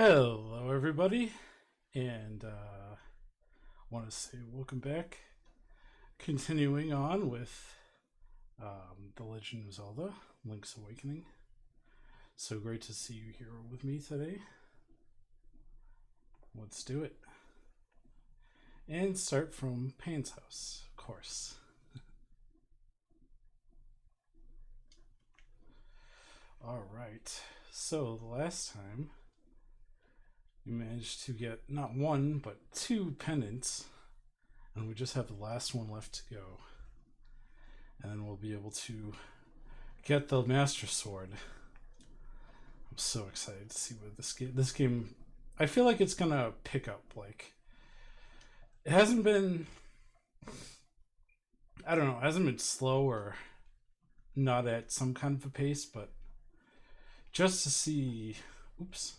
Hello, everybody, and want to say welcome back. Continuing on with The Legend of Zelda: Link's Awakening. So great to see you here with me today. Let's do it. And start from Pan's house, of course. Alright, so the last time we managed to get not one, but two pendants, and we just have the last one left to go. And then we'll be able to get the Master Sword. I'm so excited to see what this game. I feel like it's gonna pick up. Like, it hasn't been. I don't know. It hasn't been slow or not at some kind of a pace, but just to see. Oops.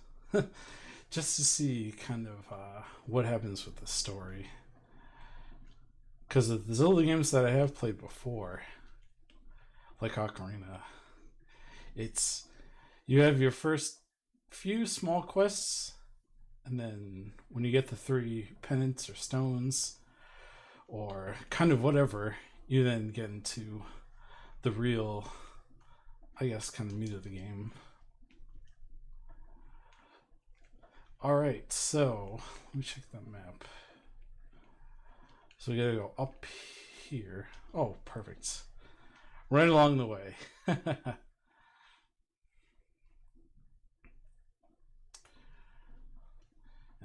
Just to see kind of what happens with the story. Because the Zelda games that I have played before, like Ocarina, it's you have your first few small quests, and then when you get the 3 pendants or stones, or kind of whatever, you then get into the real, I guess, kind of meat of the game. Alright, so let me check the map. So we gotta go up here. Oh, perfect. Right along the way. And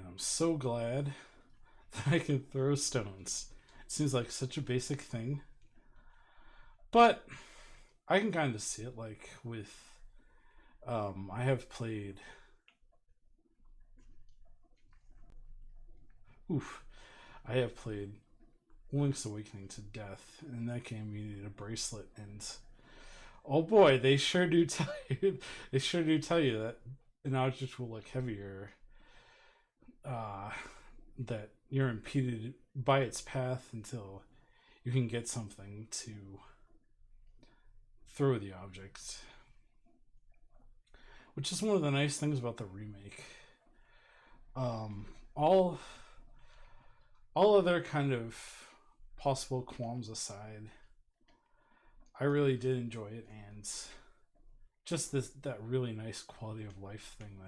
I'm so glad that I can throw stones. It seems like such a basic thing. But I can kind of see it, like with I have played I have played Link's Awakening to death. And in that game you needed a bracelet, and oh boy, they sure do tell you that an object will look heavier, that you're impeded by its path until you can get something to throw the object. Which is one of the nice things about the remake. All other kind of possible qualms aside, I really did enjoy it, and just that really nice quality of life thing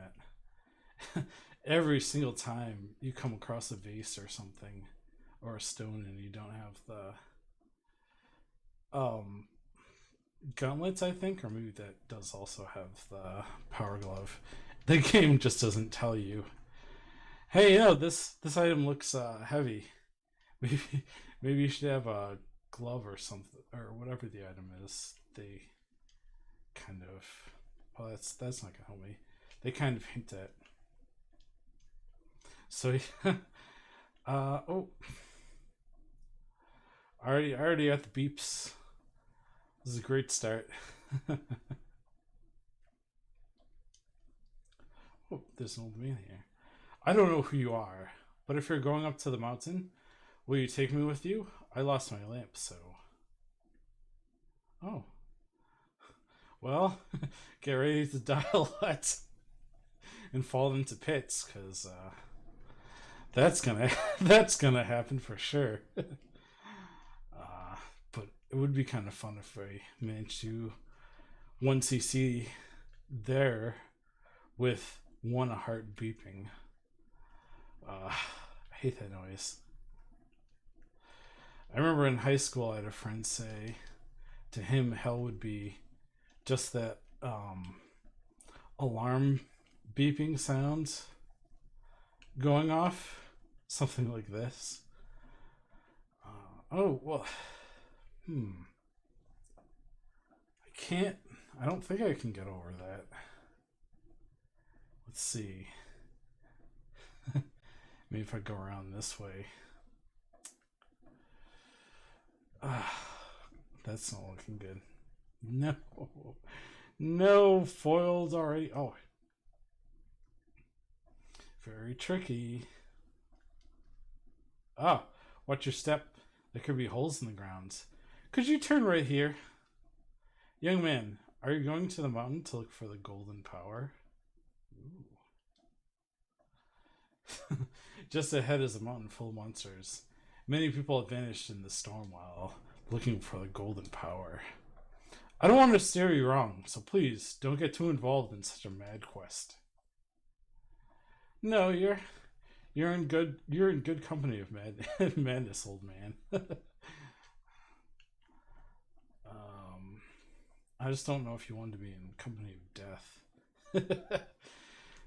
that every single time you come across a vase or something or a stone and you don't have the gauntlets, I think, or maybe that does also have the power glove, the game just doesn't tell you, hey, this item looks heavy. Maybe you should have a glove or something, or whatever the item is. They kind of, well, that's not gonna help me. They kind of hint at. So, oh, I already got the beeps. This is a great start. Oh, there's an old man here. I don't know who you are, but if you're going up to the mountain, will you take me with you? I lost my lamp, so. Oh. Well, get ready to die a lot and fall into pits, because that's gonna that's gonna happen for sure. But it would be kind of fun if I managed to 1cc there with one heart beeping. I hate that noise. I remember in high school I had a friend say to him hell would be just that alarm beeping sound going off. Something like this. Oh, well. I don't think I can get over that. Let's see. Maybe if I go around this way. That's not looking good. No, foiled already. Oh, very tricky. Ah, watch your step. There could be holes in the ground. Could you turn right here? Young man, are you going to the mountain to look for the golden power? Ooh. Just ahead is a mountain full of monsters. Many people have vanished in the storm while looking for the golden power. I don't want to steer you wrong, so please don't get too involved in such a mad quest. No, you're in good company of madness, old man. I just don't know if you want to be in company of death,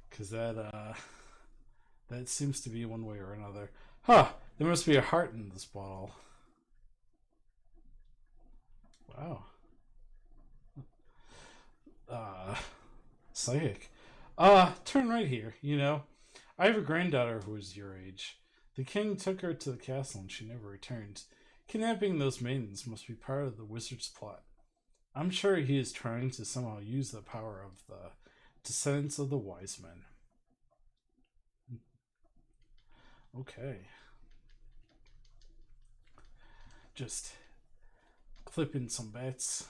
because that seems to be one way or another. Huh? There must be a heart in this bottle. Wow. Psychic. Turn right here. I have a granddaughter who is your age. The king took her to the castle and she never returned. Kidnapping those maidens must be part of the wizard's plot. I'm sure he is trying to somehow use the power of the descendants of the wise men. Okay. Just clip in some bets.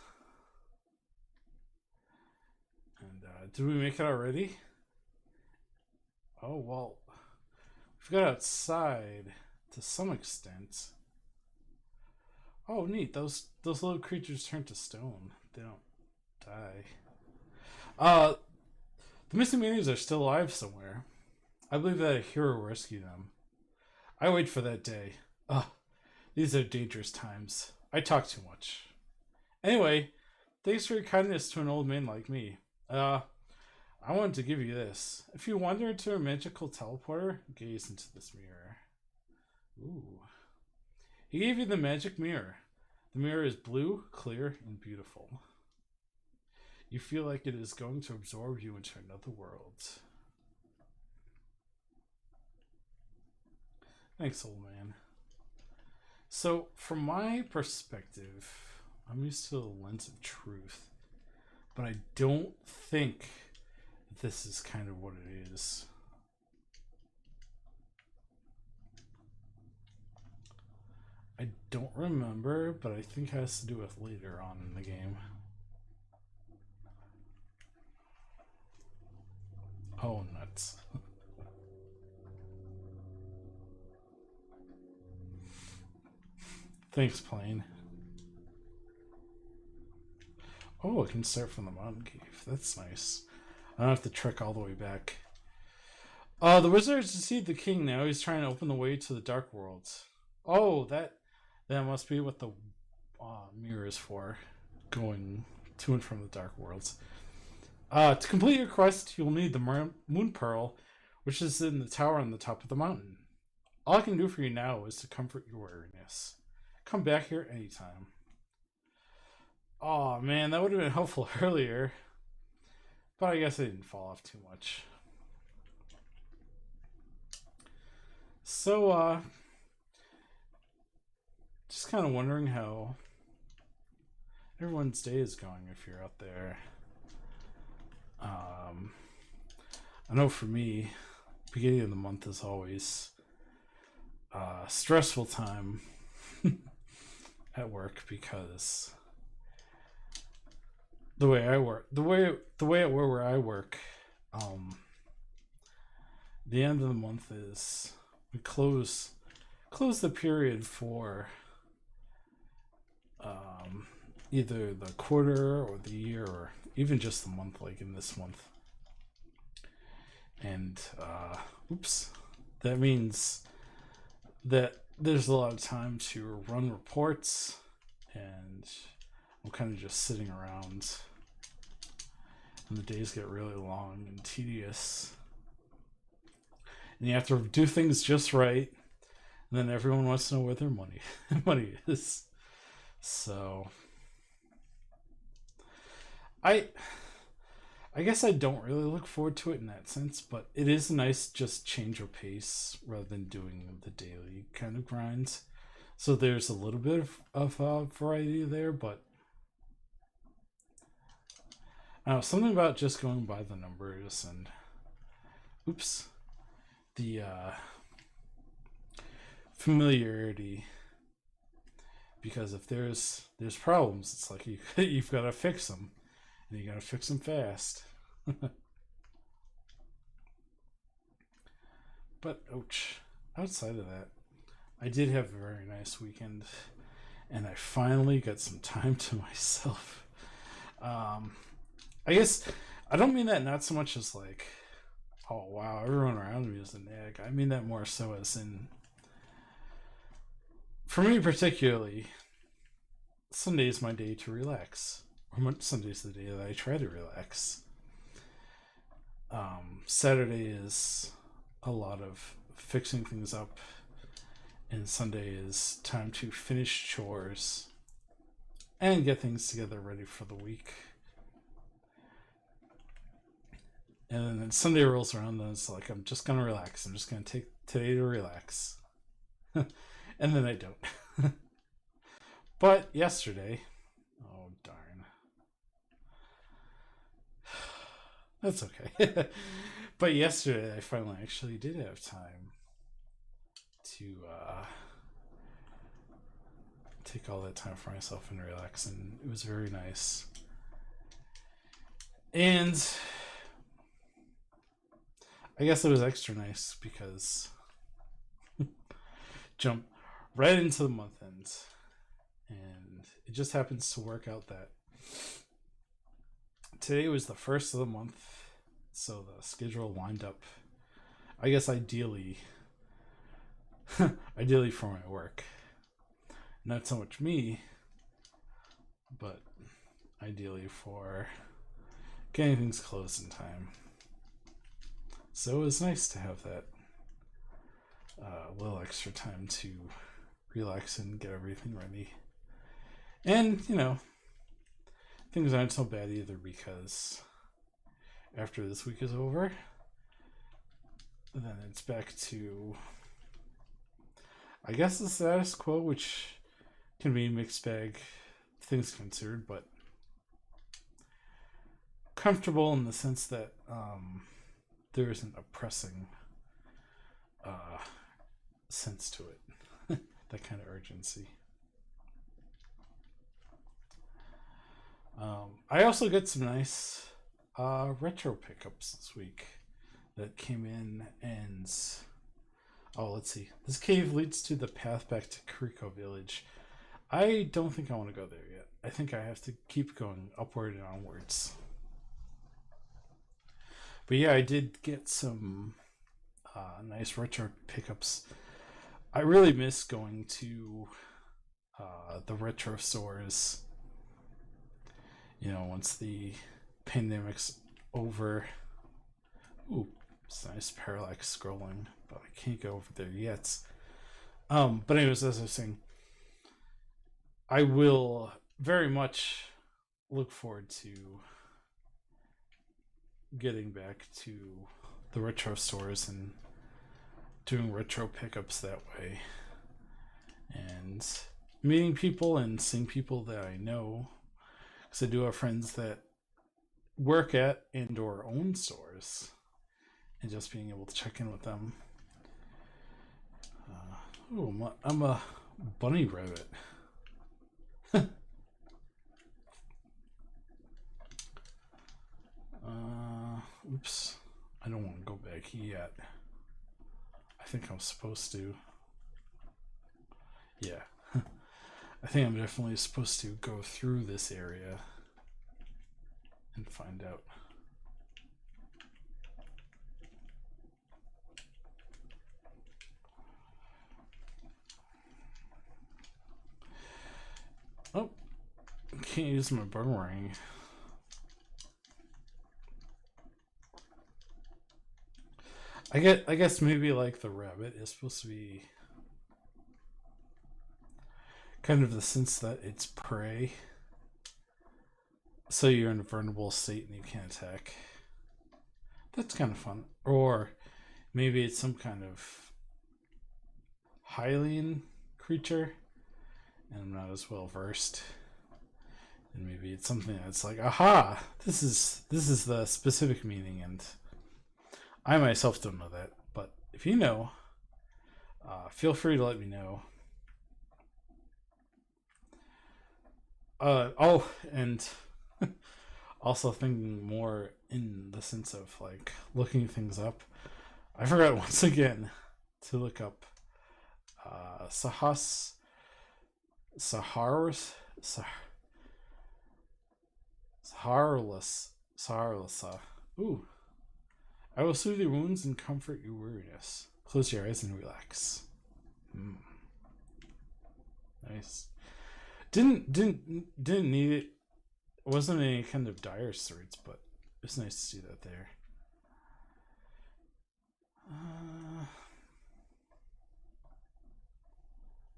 And did we make it already? Oh, well, we've got outside to some extent. Oh, neat. Those little creatures turn to stone. They don't die. The missing maidens are still alive somewhere. I believe that a hero rescued them. I wait for that day. These are dangerous times. I talk too much. Anyway, thanks for your kindness to an old man like me. I wanted to give you this. If you wander into a magical teleporter, gaze into this mirror. Ooh. He gave you the magic mirror. The mirror is blue, clear, and beautiful. You feel like it is going to absorb you into another world. Thanks, old man. So, from my perspective, I'm used to the lens of truth, but I don't think this is kind of what it is. I don't remember, but I think it has to do with later on in the game. Oh, nuts. Thanks, plane. Oh, I can start from the mountain cave. That's nice. I don't have to trek all the way back. The wizard has deceived the king now. He's trying to open the way to the dark world. Oh, that must be what the mirror is for. Going to and from the dark worlds. To complete your quest, you'll need the moon pearl, which is in the tower on the top of the mountain. All I can do for you now is to comfort your weariness. Come back here anytime. Oh man, that would have been helpful earlier. But I guess I didn't fall off too much. So, just kind of wondering how everyone's day is going if you're out there. I know for me, beginning of the month is always a stressful time at work because the way at where I work, the end of the month is we close the period for either the quarter or the year or even just the month, like in this month. And that means that there's a lot of time to run reports, and I'm kind of just sitting around, and the days get really long and tedious, and you have to do things just right, and then everyone wants to know where their money is. So I guess I don't really look forward to it in that sense, but it is a nice just change of pace rather than doing the daily kind of grinds. So there's a little bit of variety there, but I don't know, something about just going by the numbers and the familiarity. Because if there's problems, it's like you've got to fix them. And you gotta fix them fast. But ouch. Outside of that, I did have a very nice weekend, and I finally got some time to myself. I guess I don't mean that not so much as like, oh wow, everyone around me is a nag. I mean that more so as in, for me particularly, Sunday is my day to relax. Or Sunday's the day that I try to relax. Saturday is a lot of fixing things up, and Sunday is time to finish chores and get things together ready for the week. And then Sunday rolls around, and it's like, I'm just gonna relax. I'm just gonna take today to relax. And then I don't. But yesterday, oh darn. That's okay. But yesterday, I finally actually did have time to take all that time for myself and relax, and it was very nice. And I guess it was extra nice because jump right into the month end, and it just happens to work out that today was the first of the month, so the schedule lined up, I guess ideally for my work, not so much me, but ideally for getting things closed in time. So it was nice to have that little extra time to relax and get everything ready. And, things aren't so bad either, because after this week is over, then it's back to, I guess, the status quo, which can be a mixed bag, things considered, but comfortable in the sense that there isn't a pressing sense to it. That kind of urgency. I also get some nice retro pickups this week that came in, and let's see. This cave leads to the path back to Kuriko Village. I don't think I want to go there yet. I think I have to keep going upward and onwards. But yeah, I did get some nice retro pickups. I really miss going to the retro stores, once the pandemic's over. Ooh, it's nice parallax scrolling, but I can't go over there yet. But anyways, as I was saying, I will very much look forward to getting back to the retro stores and doing retro pickups that way, and meeting people and seeing people that I know, because I do have friends that work at and or own stores, and just being able to check in with them. I'm a bunny rabbit. Oops. I don't want to go back yet. I think I'm supposed to. Yeah. I think I'm definitely supposed to go through this area and find out. Oh, I can't use my boomerang. I guess maybe like the rabbit is supposed to be kind of the sense that it's prey, so you're in a vulnerable state and you can't attack. That's kind of fun. Or maybe it's some kind of Hylian creature, and I'm not as well versed. And maybe it's something that's like, aha, this is the specific meaning, and I myself don't know that. But if you know, feel free to let me know. And also thinking more in the sense of like looking things up. I forgot once again to look up Saharas Saharless. Ooh. I will soothe your wounds and comfort your weariness. Close your eyes and relax. Nice. Didn't need it. It wasn't any kind of dire straits, but it's nice to see that there.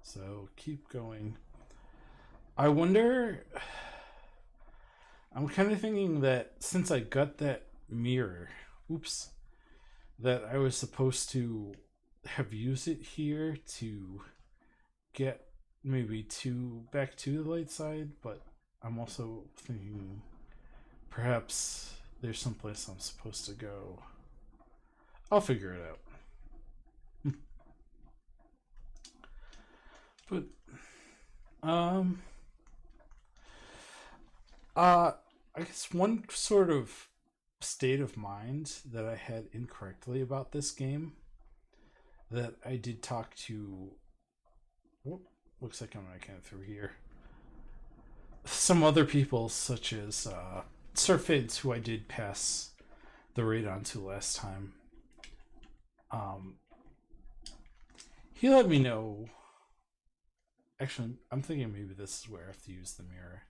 So keep going. I wonder. I'm kind of thinking that since I got that mirror, oops, that I was supposed to have used it here to get maybe back to the light side, but I'm also thinking perhaps there's someplace I'm supposed to go. I'll figure it out. But I guess one sort of state of mind that I had incorrectly about this game that I did talk to. Whoop, looks like I'm making it through here. Some other people, such as Sir Fids, who I did pass the raid on to last time. He let me know. Actually, I'm thinking maybe this is where I have to use the mirror.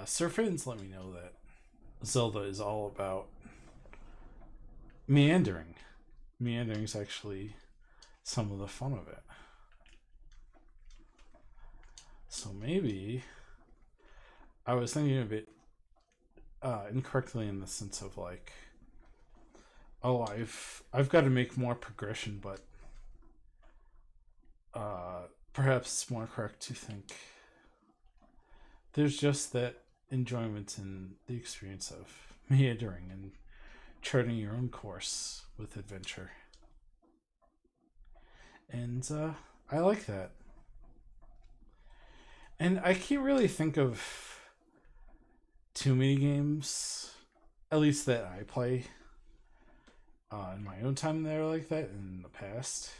Sir Fids let me know that Zelda is all about meandering. Meandering is actually some of the fun of it. So maybe I was thinking of it incorrectly in the sense of like, oh, I've got to make more progression, but perhaps it's more correct to think there's just that enjoyment in the experience of meandering and charting your own course with adventure. And I like that. And I can't really think of too many games, at least that I play in my own time that are like that in the past.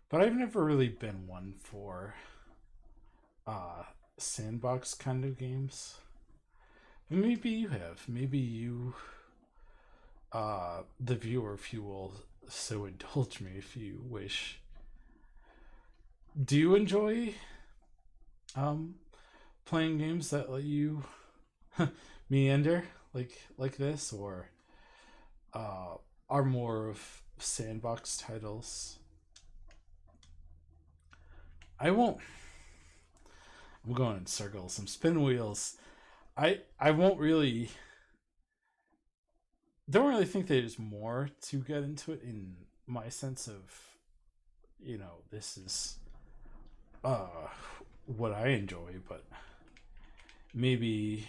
But I've never really been one for sandbox kind of games. But maybe you have. Maybe you, the viewer, if you will so indulge me if you wish. Do you enjoy playing games that let you meander like this, or are more of sandbox titles? I'm going in circles. Some spin wheels. I won't really. Don't really think there's more to get into it in my sense of, this is what I enjoy, but maybe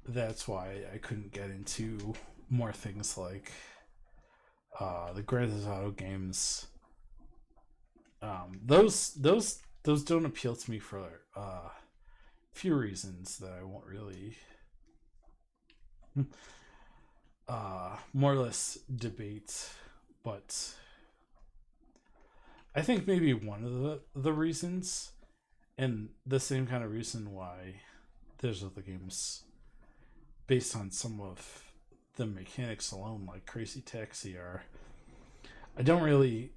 that's why I couldn't get into more things like the Grand Theft Auto games. Those don't appeal to me for few reasons that I won't really more or less debate, but I think maybe one of the reasons, and the same kind of reason why there's other games based on some of the mechanics alone, like Crazy Taxi, are I don't really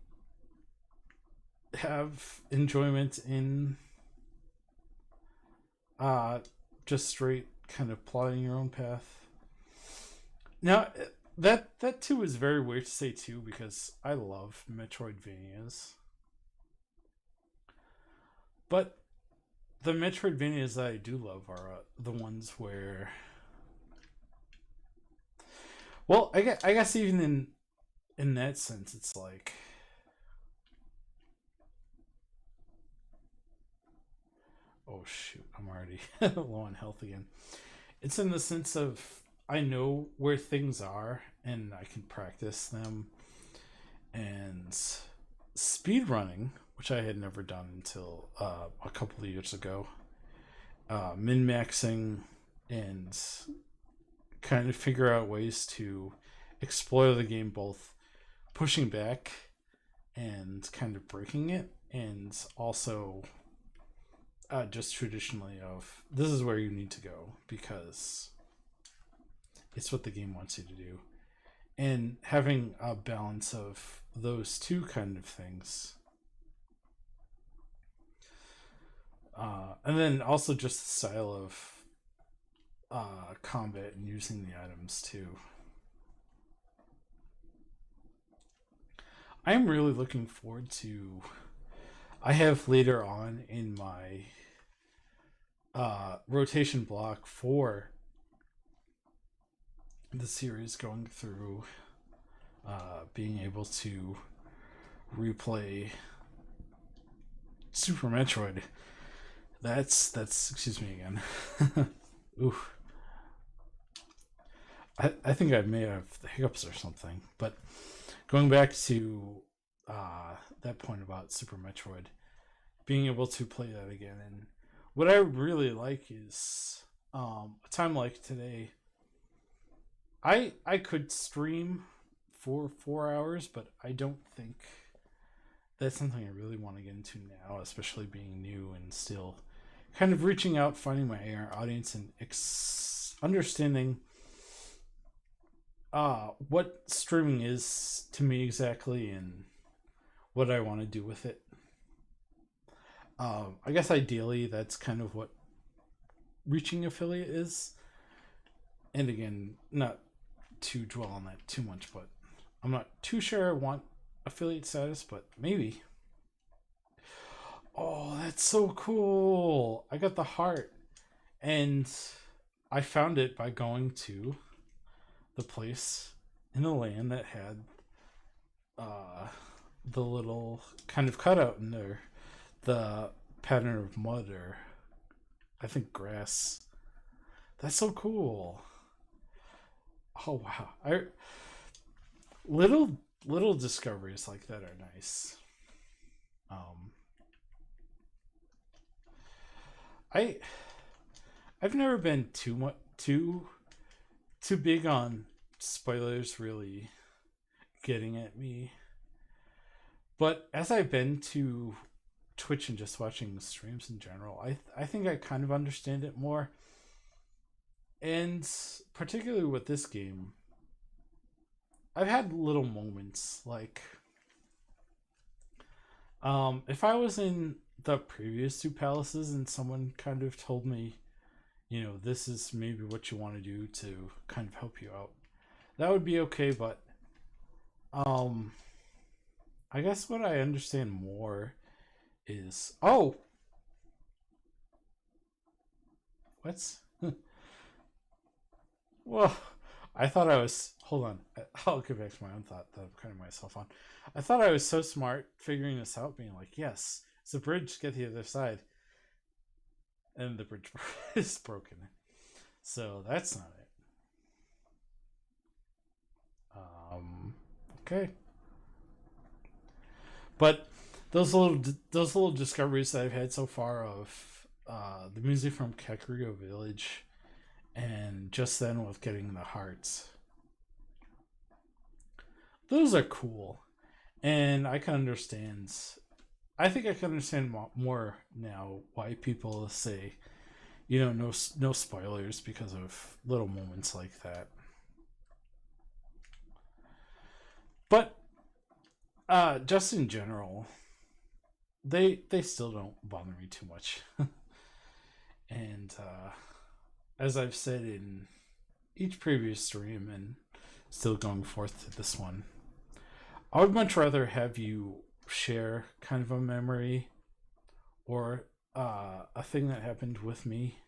have enjoyment in just straight kind of plotting your own path. Now that too is very weird to say too, because I love Metroidvanias, but the Metroidvanias that I do love are the ones where, well, I guess even in that sense, it's like, oh shoot, I'm already low on health again. It's in the sense of I know where things are and I can practice them, and speed running, which I had never done until a couple of years ago. Min maxing and kind of figure out ways to explore the game, both pushing back and kind of breaking it, and also just traditionally of this is where you need to go because it's what the game wants you to do, and having a balance of those two kind of things. And then also just the style of combat and using the items too. I'm really looking forward to. I have later on in my rotation block for the series going through being able to replay Super Metroid. That's excuse me again. Ooh. I think I may have the hiccups or something, but going back to that point about Super Metroid, being able to play that again, and what I really like is a time like today. I could stream for 4 hours, but I don't think that's something I really want to get into now, especially being new and still kind of reaching out, finding my audience, and understanding what streaming is to me exactly and what I want to do with it. I guess ideally that's kind of what reaching affiliate is. And again, not to dwell on that too much, but I'm not too sure I want affiliate status, but maybe. Oh, that's so cool. I got the heart. And I found it by going to the place in the land that had the little kind of cutout in there. The pattern of mud or I think grass. That's so cool. Oh wow. Little discoveries like that are nice. Um I I've never been too big on spoilers really getting at me. But as I've been to Twitch and just watching streams in general, I think I kind of understand it more. And particularly with this game, I've had little moments like if I was in the previous two palaces and someone kind of told me, this is maybe what you want to do to kind of help you out, that would be okay, but um I guess what I understand more is what's well, I thought I was. Hold on. I'll get back to my own thought that I'm cutting myself on. I thought I was so smart figuring this out, being like, yes, it's a bridge, get the other side. And the bridge is broken. So that's not it. Okay. But those little discoveries that I've had so far of the music from Kakariko Village, and just then with getting the hearts, those are cool, and I can understand. I think I can understand more now why people say, no spoilers because of little moments like that. But just in general, they still don't bother me too much. And as I've said in each previous stream and still going forth to this one, I would much rather have you share kind of a memory or a thing that happened with me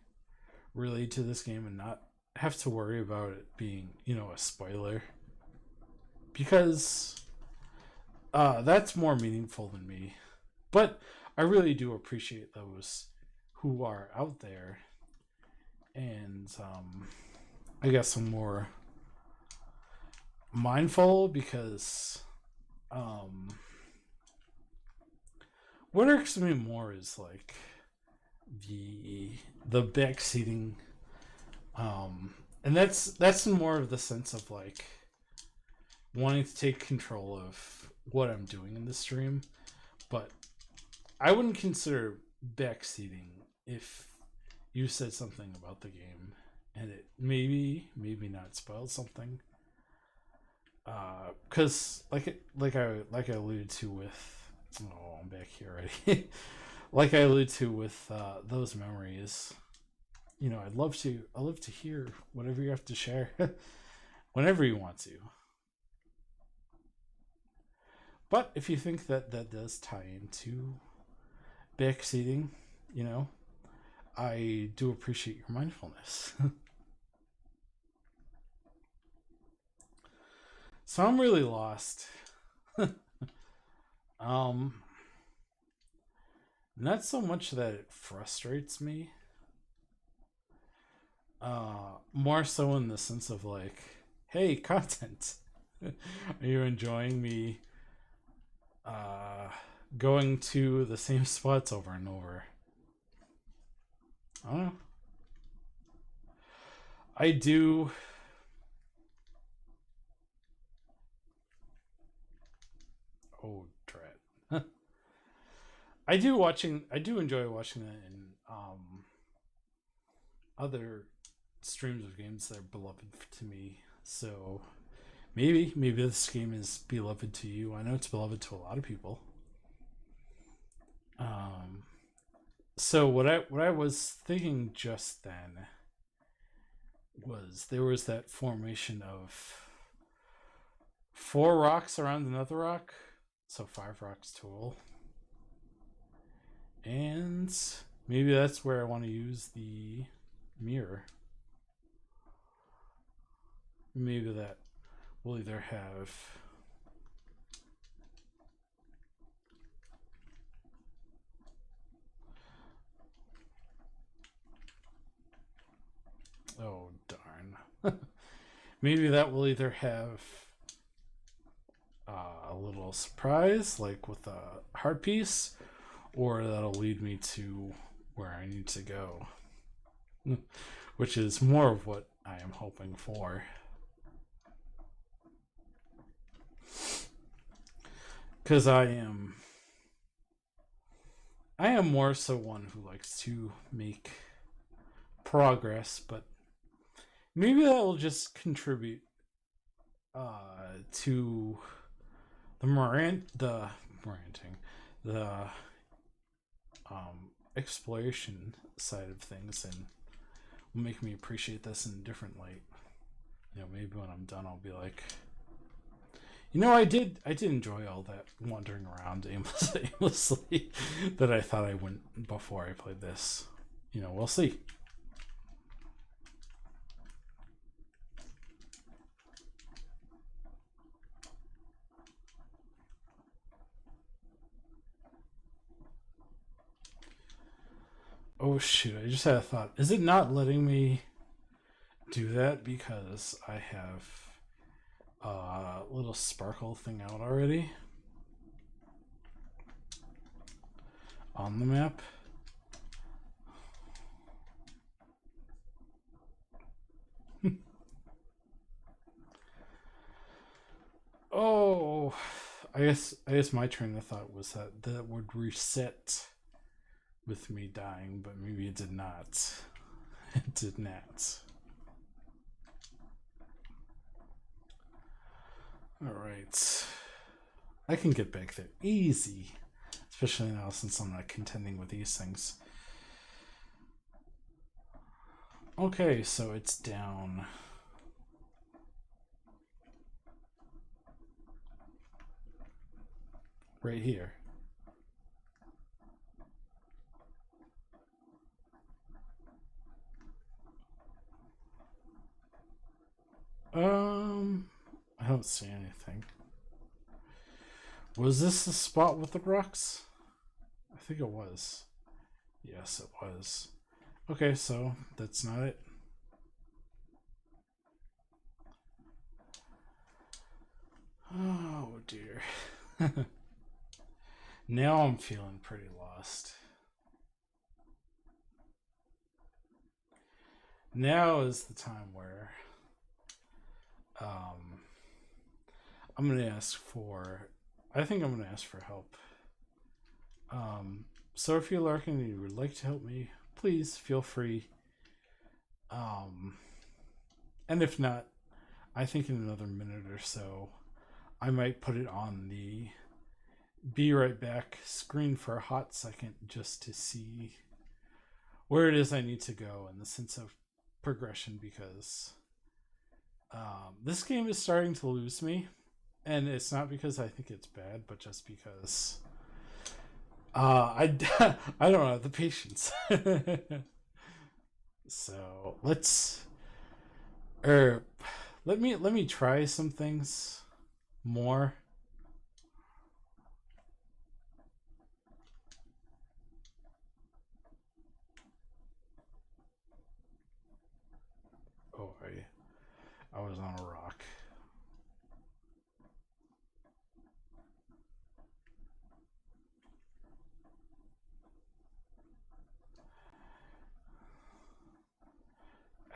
related to this game and not have to worry about it being, a spoiler. Because that's more meaningful than me. But I really do appreciate those who are out there. And I guess I'm more mindful because what irks me more is like the backseating, and that's more of the sense of like wanting to take control of what I'm doing in the stream, but I wouldn't consider backseating if you said something about the game and it maybe not spoiled something. Because like I alluded to with, oh, I'm back here already. Like I alluded to with those memories, you know, I'd love to hear whatever you have to share whenever you want to. But if you think that that does tie into backseating, you know, I do appreciate your mindfulness. So I'm really lost. um Not so much that it frustrates me. More so in the sense of like, hey, content. Are you enjoying me uh going to the same spots over and over? I don't know. I do. Oh, dread. I do enjoy watching that in other streams of games that are beloved to me. So maybe this game is beloved to you. I know it's beloved to a lot of people. Um, so what I was thinking just then was there was that formation of 4 rocks around another rock, so 5 rocks total, and maybe that's where I want to use the mirror. Maybe that will either have oh darn. Maybe that will either have a little surprise, like with a heart piece, or that'll lead me to where I need to go, which is more of what I am hoping for. Because I am more so one who likes to make progress, but maybe that will just contribute to the ranting, the exploration side of things, and will make me appreciate this in a different light. You know, maybe when I'm done, I'll be like, you know, I did enjoy all that wandering around aimlessly that I thought I went before I played this. You know, we'll see. Oh shoot, I just had a thought. Is it not letting me do that because I have a little sparkle thing out already on the map? Oh, I guess my train of thought was that that would reset with me dying, but maybe it did not. It did not. Alright. I can get back there easy. Especially now since I'm not contending with these things. Okay, so it's down. Right here. I don't see anything. Was this the spot with the rocks? I think it was. Yes, it was. Okay, so that's not it. Oh dear. Now I'm feeling pretty lost. Now is the time where I'm gonna ask for. I think I'm gonna ask for help. So if you're lurking and you would like to help me, please feel free. And if not, I think in another minute or so, I might put it on the be right back screen for a hot second just to see where it is I need to go in the sense of progression, because this game is starting to lose me, and it's not because I think it's bad, but just because I don't have the patience. So let me try some things more. Oh, I was on a rock.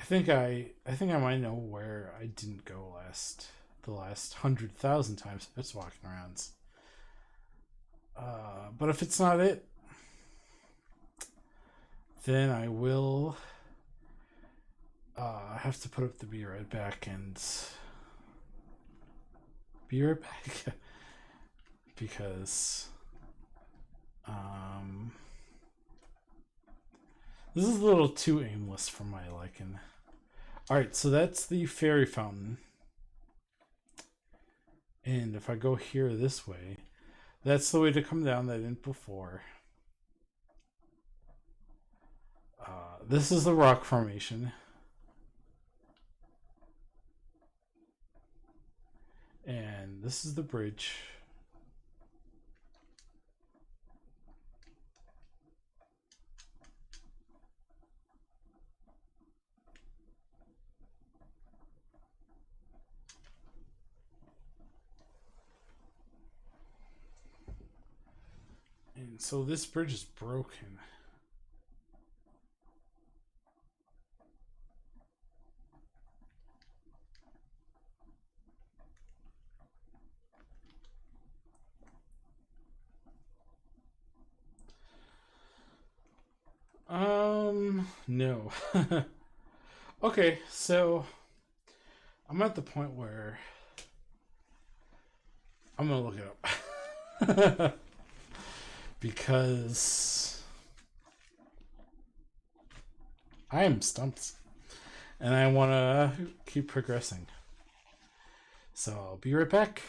I think I might know where I didn't go the last 100,000 times I was walking around. But if it's not it, then I will have to put up the be right back and be right back because this is a little too aimless for my liking. Alright, so that's the fairy fountain. And if I go here this way, that's the way to come down that I didn't before. This is the rock formation. And this is the bridge. And so this bridge is broken. No. Okay, so I'm at the point where I'm gonna look it up. Because I am stumped and I want to keep progressing. So I'll be right back.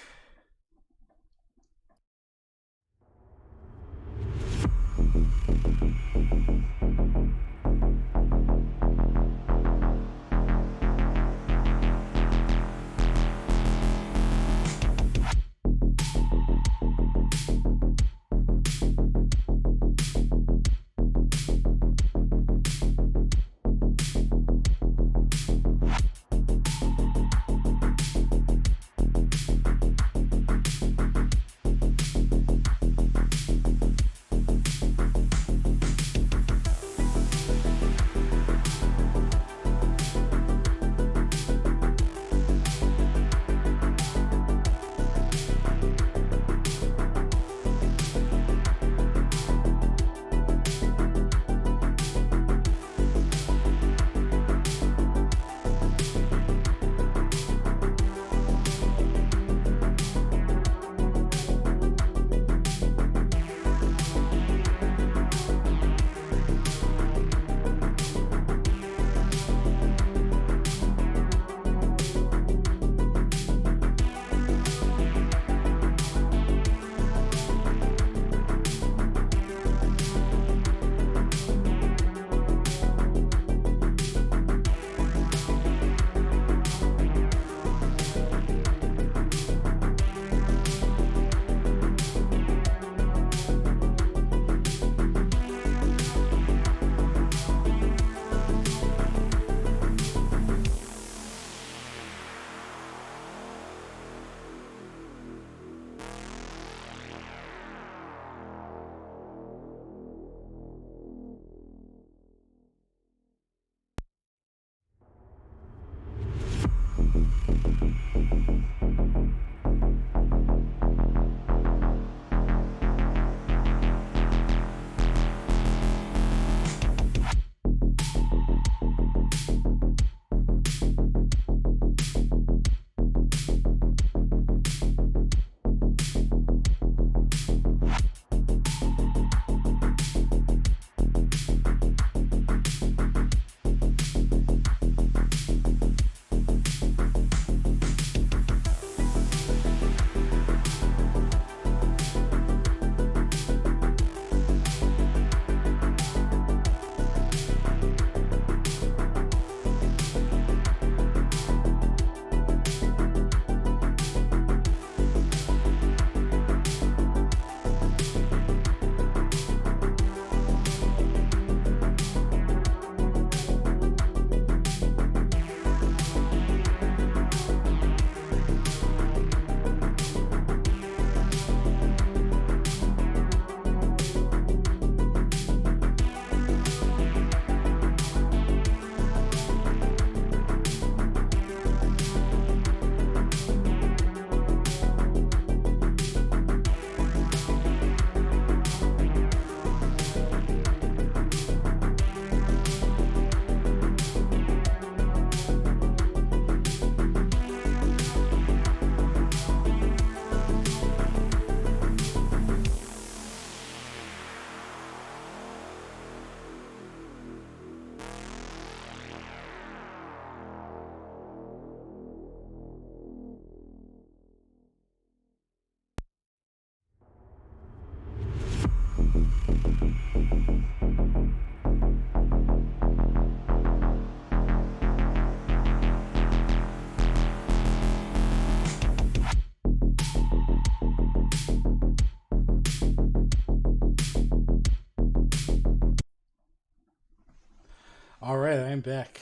All right, I'm back.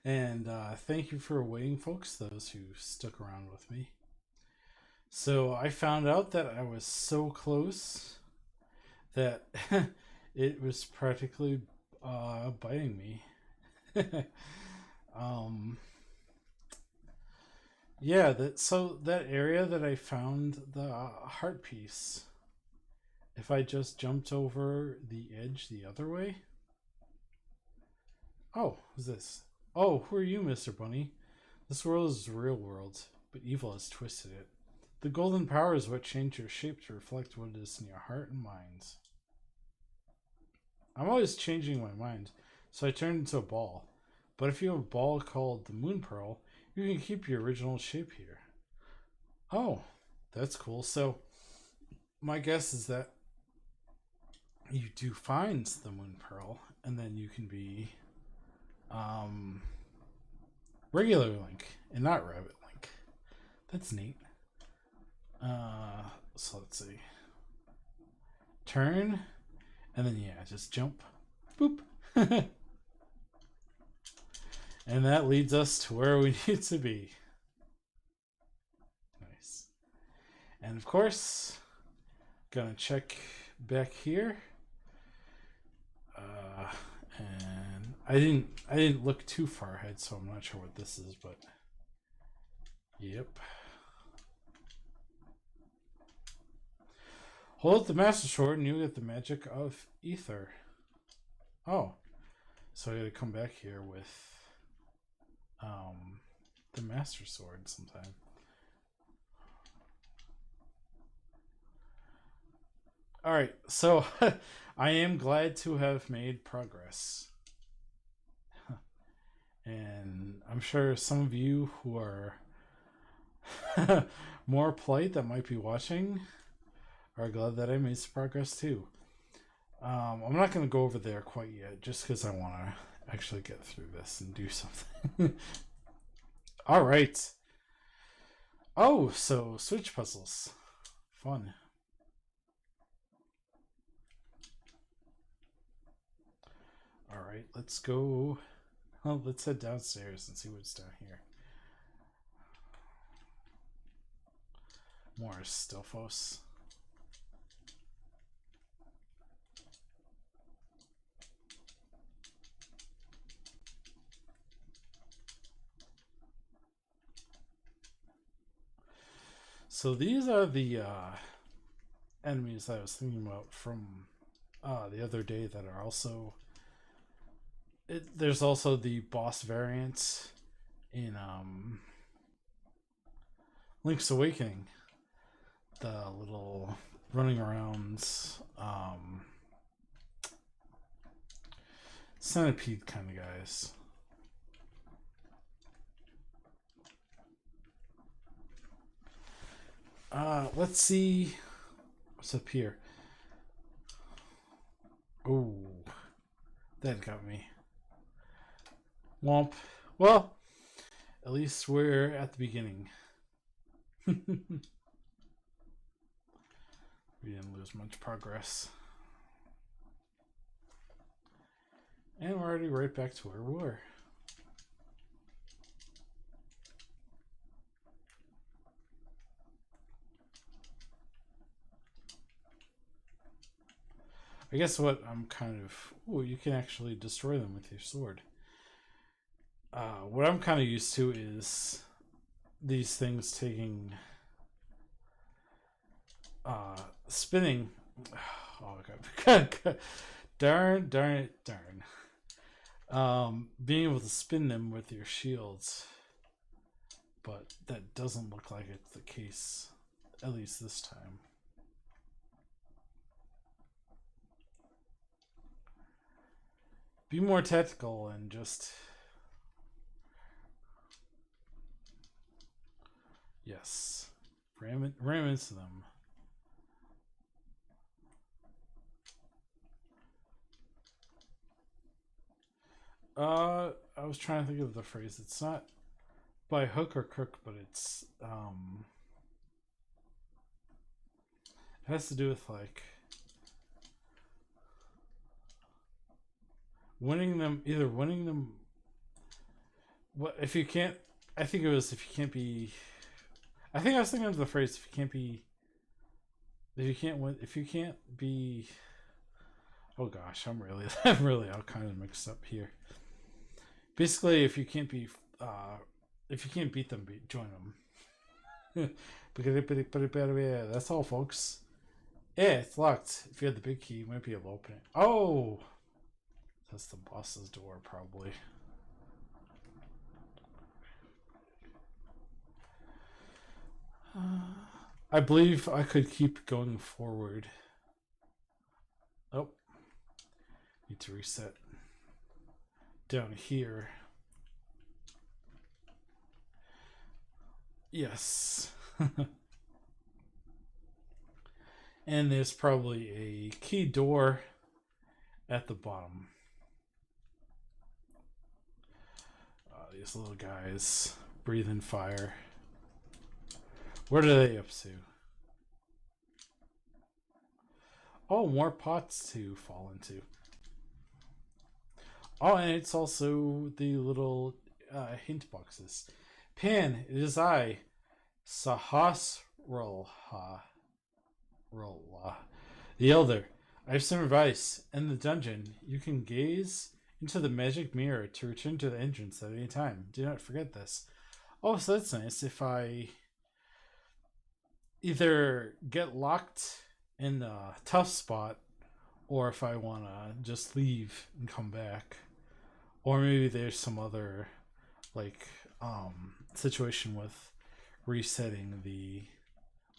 And thank you for waiting, folks, those who stuck around with me. So I found out that I was so close that it was practically biting me. um, yeah, that area that I found the heart piece, if I just jumped over the edge the other way. Oh, who's this? Oh, who are you, Mr. Bunny? This world is the real world, but evil has twisted it. The golden power is what changed your shape to reflect what is in your heart and mind. I'm always changing my mind, so I turned into a ball. But if you have a ball called the Moon Pearl, you can keep your original shape here. Oh, that's cool. So, my guess is that you do find the Moon Pearl, and then you can be um, regular Link and not Rabbit Link. That's neat. So let's see. Turn, and then yeah, just jump. Boop. And that leads us to where we need to be. Nice. And of course, gonna check back here. And I didn't look too far ahead, so I'm not sure what this is, but yep. Hold the Master Sword and you get the magic of ether. Oh, so I gotta come back here with the Master Sword sometime. Alright, so I am glad to have made progress. And I'm sure some of you who are more polite that might be watching are glad that I made some progress too. I'm not going to go over there quite yet, just because I want to actually get through this and do something. All right. Oh, so switch puzzles. Fun. All right, let's go. Oh, let's head downstairs and see what's down here. More Stilphos. So these are the enemies that I was thinking about from the other day that are also... there's also the boss variant in Link's Awakening. The little running around centipede kind of guys. Let's see what's up here. Oh, that got me. Womp. Well, at least we're at the beginning. We didn't lose much progress. And we're already right back to where we were. I guess what I'm kind of... Oh, you can actually destroy them with your sword. What I'm kind of used to is these things taking... spinning... Oh, God. Darn. Being able to spin them with your shields. But that doesn't look like it's the case, at least this time. Be more tactical and just... Yes. Ram into them. I was trying to think of the phrase. It's not by hook or crook, but it's it has to do with like winning them, either winning them. What if you can't? I think it was if you can't be. I think I was thinking of the phrase if you can't be. If you can't win, if you can't be. Oh gosh, I'm really all kind of mixed up here. Basically, if you can't be, if you can't beat them, join them. That's all, folks. Yeah, it's locked. If you had the big key, you might be able to open it. Oh, that's the boss's door, probably. I believe I could keep going forward. Oh, need to reset down here. Yes. And there's probably a key door at the bottom. These little guys breathing fire. What are they up to? Oh, more pots to fall into. Oh, and it's also the little hint boxes. Pan, it is I, Sahasrarla, the Elder. I have some advice. In the dungeon, you can gaze into the magic mirror to return to the entrance at any time. Do not forget this. Oh, so that's nice. If I either get locked in a tough spot, or if I want to just leave and come back, or maybe there's some other like situation with resetting the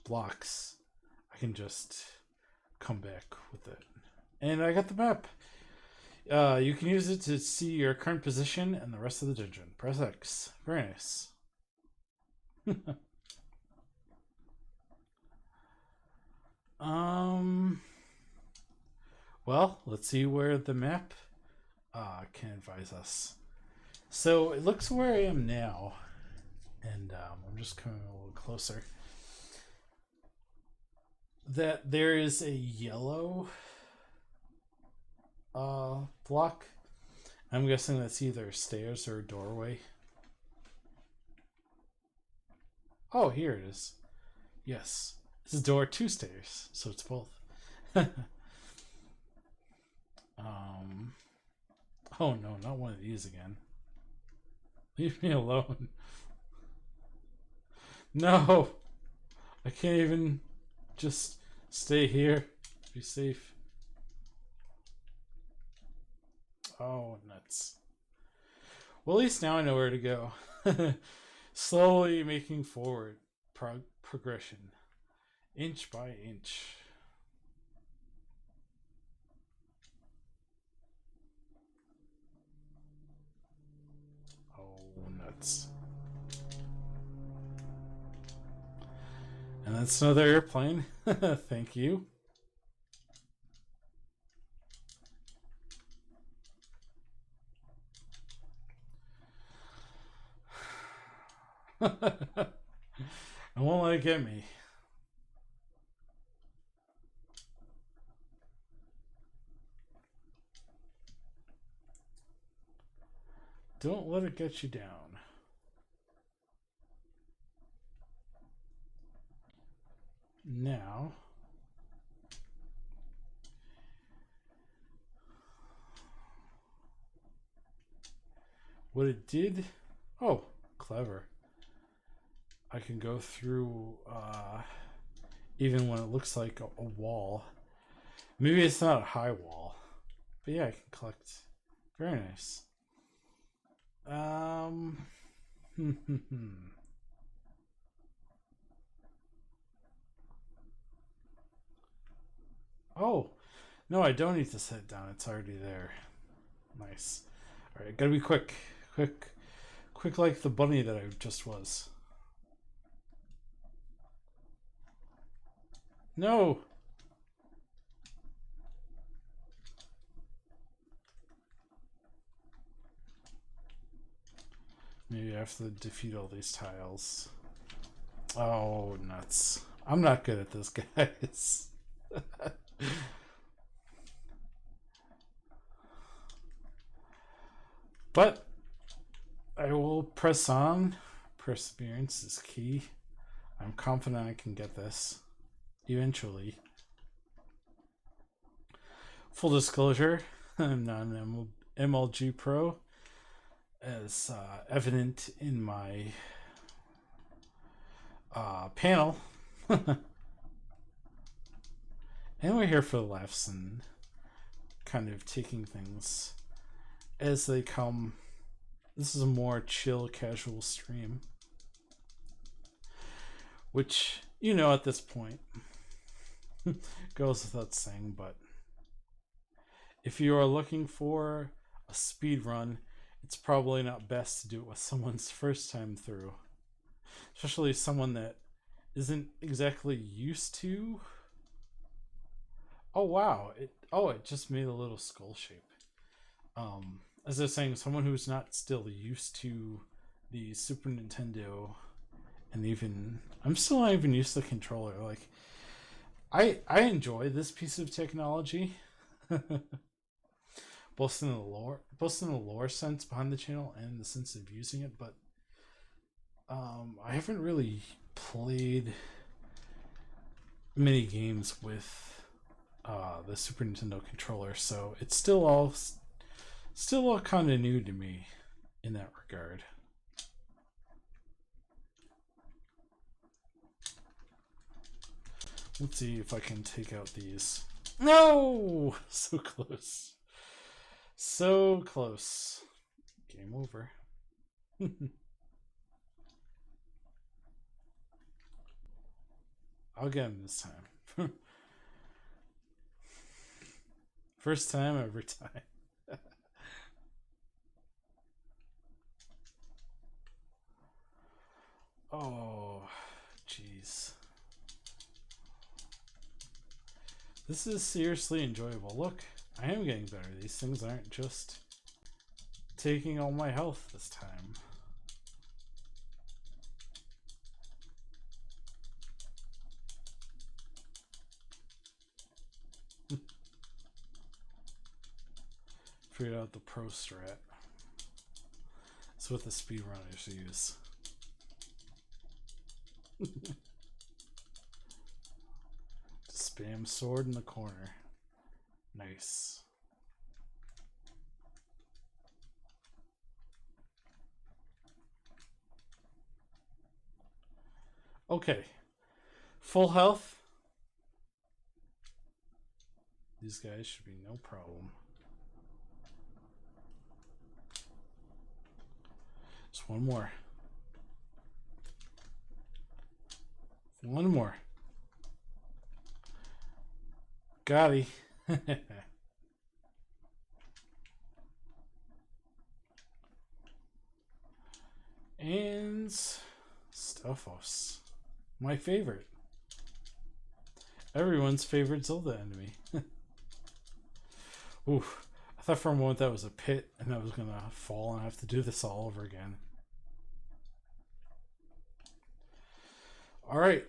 blocks, I can just come back with it. And I got the map. You can use it to see your current position and the rest of the dungeon. Press X. Very nice. Well, let's see where the map can advise us. So it looks where I am now, and I'm just coming a little closer. That there is a yellow block. I'm guessing that's either stairs or a doorway. Oh, here it is. Yes. This is door 2 stairs, so it's both. Oh no, not one of these again. Leave me alone. No! I can't even just stay here. Be safe. Oh, nuts. Well, at least now I know where to go. Slowly making forward. Progression. Inch by inch. Oh, nuts. And that's another airplane. Thank you. I won't let it get me. Don't let it get you down. Now, what it did, oh, clever. I can go through even when it looks like a wall. Maybe it's not a high wall, but yeah, I can collect. Very nice. Oh, no, I don't need to set it down. It's already there. Nice. All right, gotta be quick. Quick like the bunny that I just was. No! Maybe I have to defeat all these tiles. Oh, nuts. I'm not good at this, guys. But I will press on. Perseverance is key. I'm confident I can get this eventually. Full disclosure, I'm not an MLG pro, as evident in my panel. And we're here for the laughs and kind of taking things as they come. This is a more chill, casual stream, which, you know, at this point goes without saying, but if you are looking for a speed run, it's probably not best to do it with someone's first time through, especially someone that isn't exactly used to. Oh wow! It just made a little skull shape. As I was saying, someone who's not still used to the Super Nintendo, and even I'm still not even used to the controller. Like, I enjoy this piece of technology, both in the lore sense behind the channel and the sense of using it. But I haven't really played many games with the Super Nintendo controller, so it's still all kind of new to me in that regard. Let's see if I can take out these. No! So close. So close. Game over. I'll get him this time. First time, every time. Oh, jeez. This is seriously enjoyable. Look, I am getting better. These things aren't just taking all my health this time. Figured out the pro strat. It's what the speedrunners use. Spam sword in the corner. Nice. Okay. Full health. These guys should be no problem. Just one more. One more. Got it. And Stuffos. My favorite. Everyone's favorite Zelda enemy. Oof. I thought for a moment that was a pit and I was gonna fall and have to do this all over again. Alright.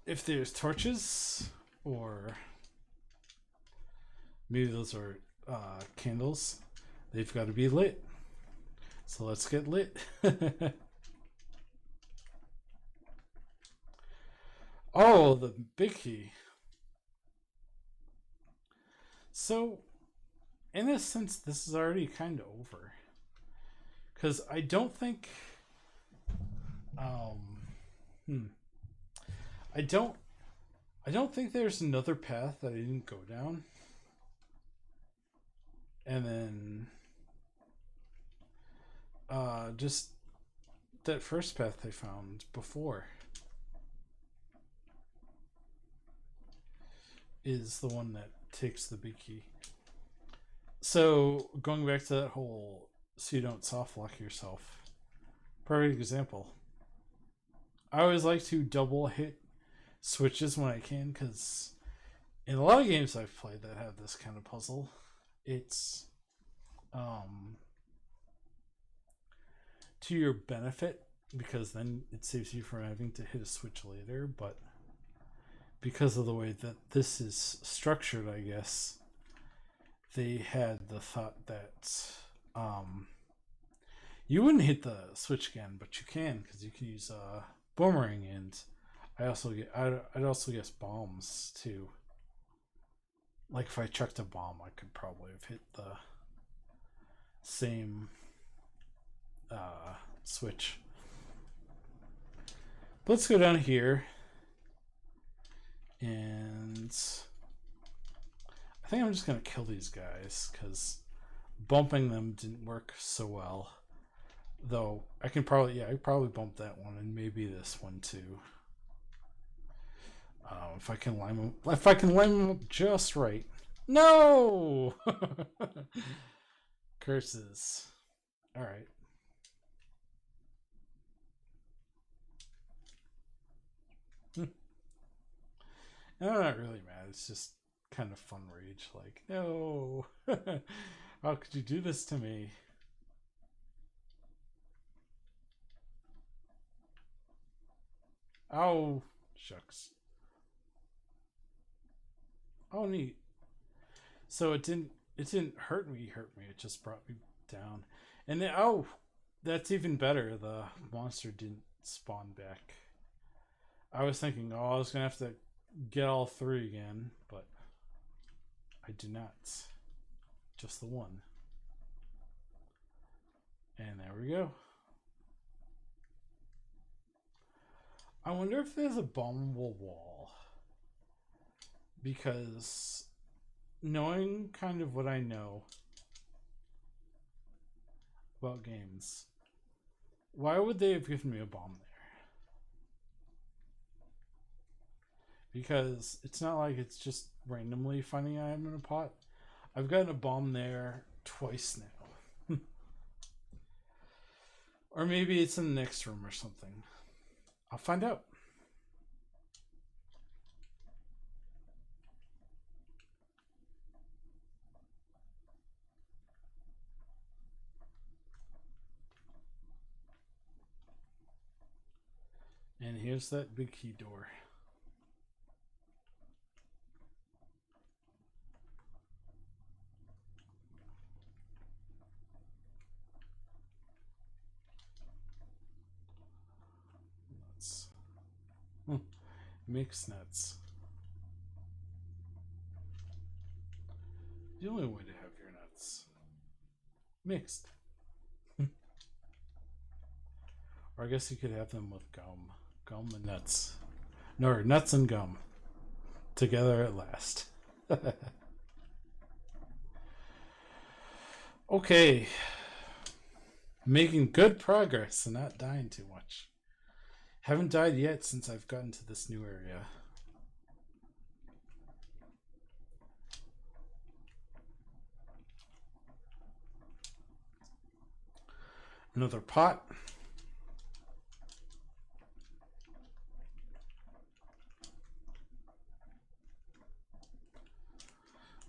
If there's torches, or maybe those are candles, they've got to be lit. So let's get lit. Oh, the big key. So, in a sense, this is already kind of over. Because I don't think... I don't think there's another path that I didn't go down. And then... just that first path I found before is the one that takes the big key. So going back to that whole so you don't soft lock yourself, perfect example. I always like to double hit switches when I can, because in a lot of games I've played that have this kind of puzzle, it's to your benefit, because then it saves you from having to hit a switch later. But because of the way that this is structured, I guess they had the thought that You wouldn't hit the switch again, but you can because you can use boomerang, and I'd also guess bombs too. Like if I chucked a bomb, I could probably have hit the same switch. Let's go down here, and I think I'm just gonna kill these guys because bumping them didn't work so well. Though I can probably I probably bump that one and maybe this one too. If I can line them up just right. No. Curses. All right. And I'm not really mad. It's just kind of fun rage. Like, no. How could you do this to me? Oh, shucks. Oh, neat. So it didn't hurt me. It just brought me down. And then, oh, that's even better. The monster didn't spawn back. I was thinking, oh, I was gonna have to get all three again, but I do not. Just the one. And there we go. I wonder if there's a bombable wall. Because knowing kind of what I know about games, why would they have given me a bomb there? Because it's not like it's just randomly finding I am in a pot. I've gotten a bomb there twice now. Or maybe it's in the next room or something. I'll find out. And here's that big key door. Nuts. Mixed nuts. The only way to have your nuts mixed. Or I guess you could have them with gum. Gum and nuts. No, nuts and gum. Together at last. Okay. Making good progress and not dying too much. Haven't died yet since I've gotten to this new area. Another pot.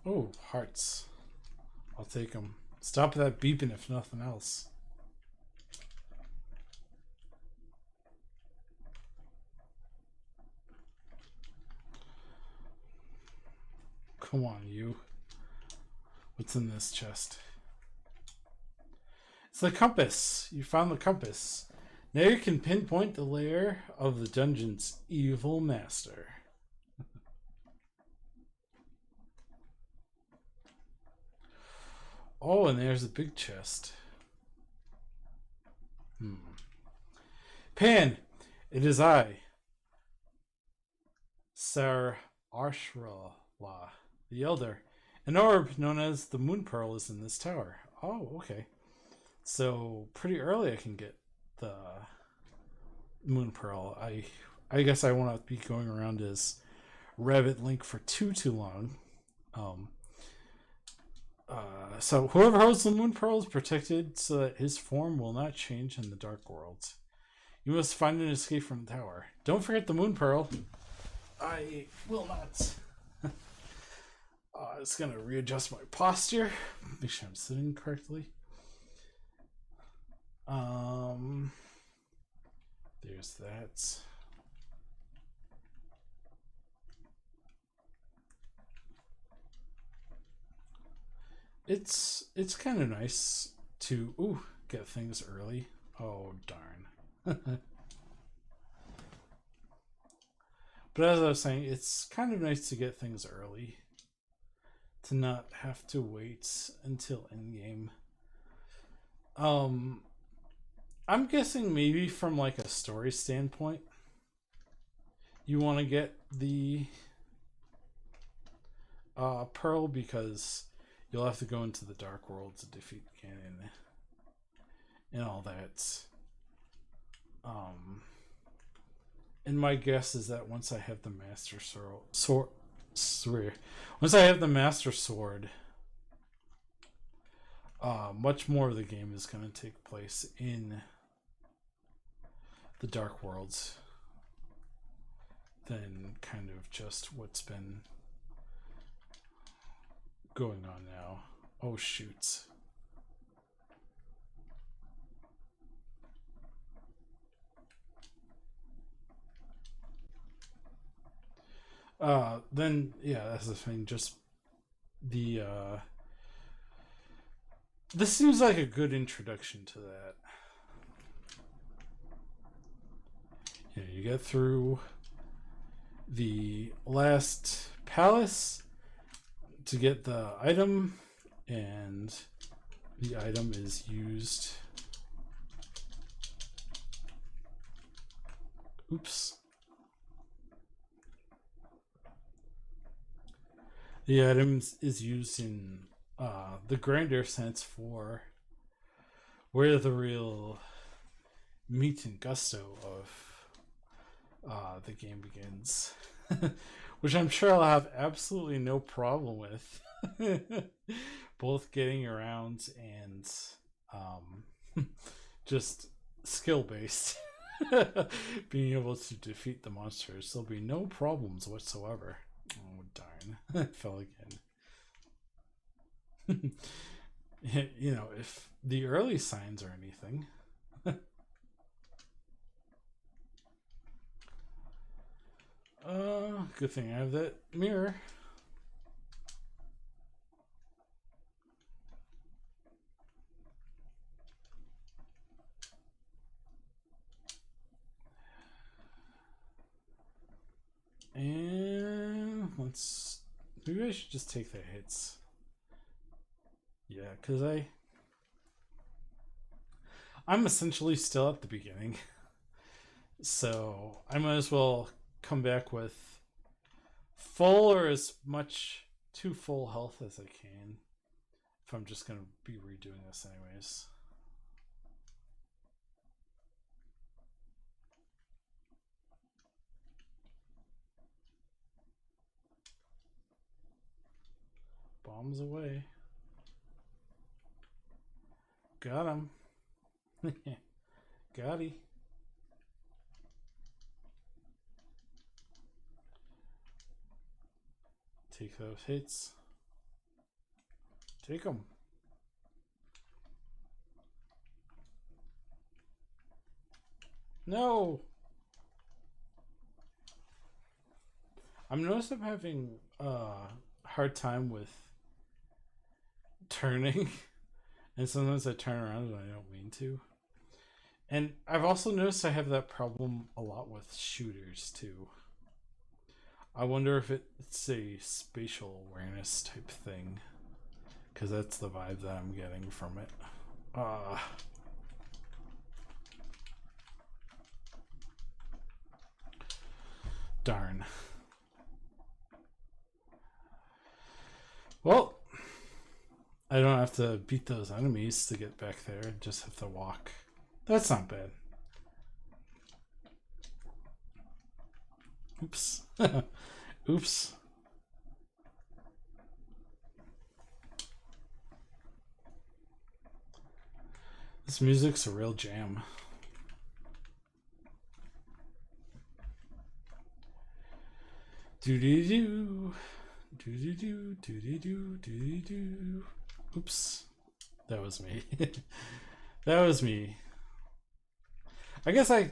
Oh, hearts. I'll take them. Stop that beeping if nothing else. Come on, you. What's in this chest? It's the compass. You found the compass. Now you can pinpoint the lair of the dungeon's evil master. Oh, and there's a big chest. Pan, it is I, Sir Arshra, the Elder. An orb known as the Moon Pearl is in this tower. Oh, okay. So pretty early I can get the Moon Pearl. I guess I won't be going around as Rabbit Link for too long. So whoever holds the Moon Pearl is protected so that his form will not change in the Dark World. You must find an escape from the tower. Don't forget the Moon Pearl. I will not. It's gonna readjust my posture. Make sure I'm sitting correctly. There's that. It's kind of nice to get things early. Oh, darn. But as I was saying, it's kind of nice to get things early. To not have to wait until endgame. I'm guessing maybe from like a story standpoint, you want to get the Pearl because you'll have to go into the Dark World to defeat Ganon and all that. And my guess is that once I have the Master Sword, once I have the Master Sword, much more of the game is going to take place in the Dark Worlds than kind of just what's been going on now. Oh, shoots. Then, yeah, that's the thing. Just the, this seems like a good introduction to that. You know, you get through the last palace to get the item, and the item is used. Oops. The item is used in the grander sense for where the real meat and gusto of the game begins. Which I'm sure I'll have absolutely no problem with. Both getting around and just skill based. Being able to defeat the monsters. There'll be no problems whatsoever. Oh, darn. I fell again. You know, if the early signs or anything. Good thing I have that mirror. And let's... maybe I should just take the hits. Yeah, because I'm essentially still at the beginning. So I might as well come back with full or as much to full health as I can if I'm just going to be redoing this anyways. Bombs away. Got him. Got he. Take those hits. Take them. No! I'm noticing I'm having a hard time with turning. And sometimes I turn around when I don't mean to. And I've also noticed I have that problem a lot with shooters too. I wonder if it's a spatial awareness type thing. Because that's the vibe that I'm getting from it. Darn. Well, I don't have to beat those enemies to get back there. I just have to walk. That's not bad. Oops. Oops. This music's a real jam. Do-do-do. Do-do-do. Do-do-do. Do-do-do. Oops. That was me. That was me. I guess I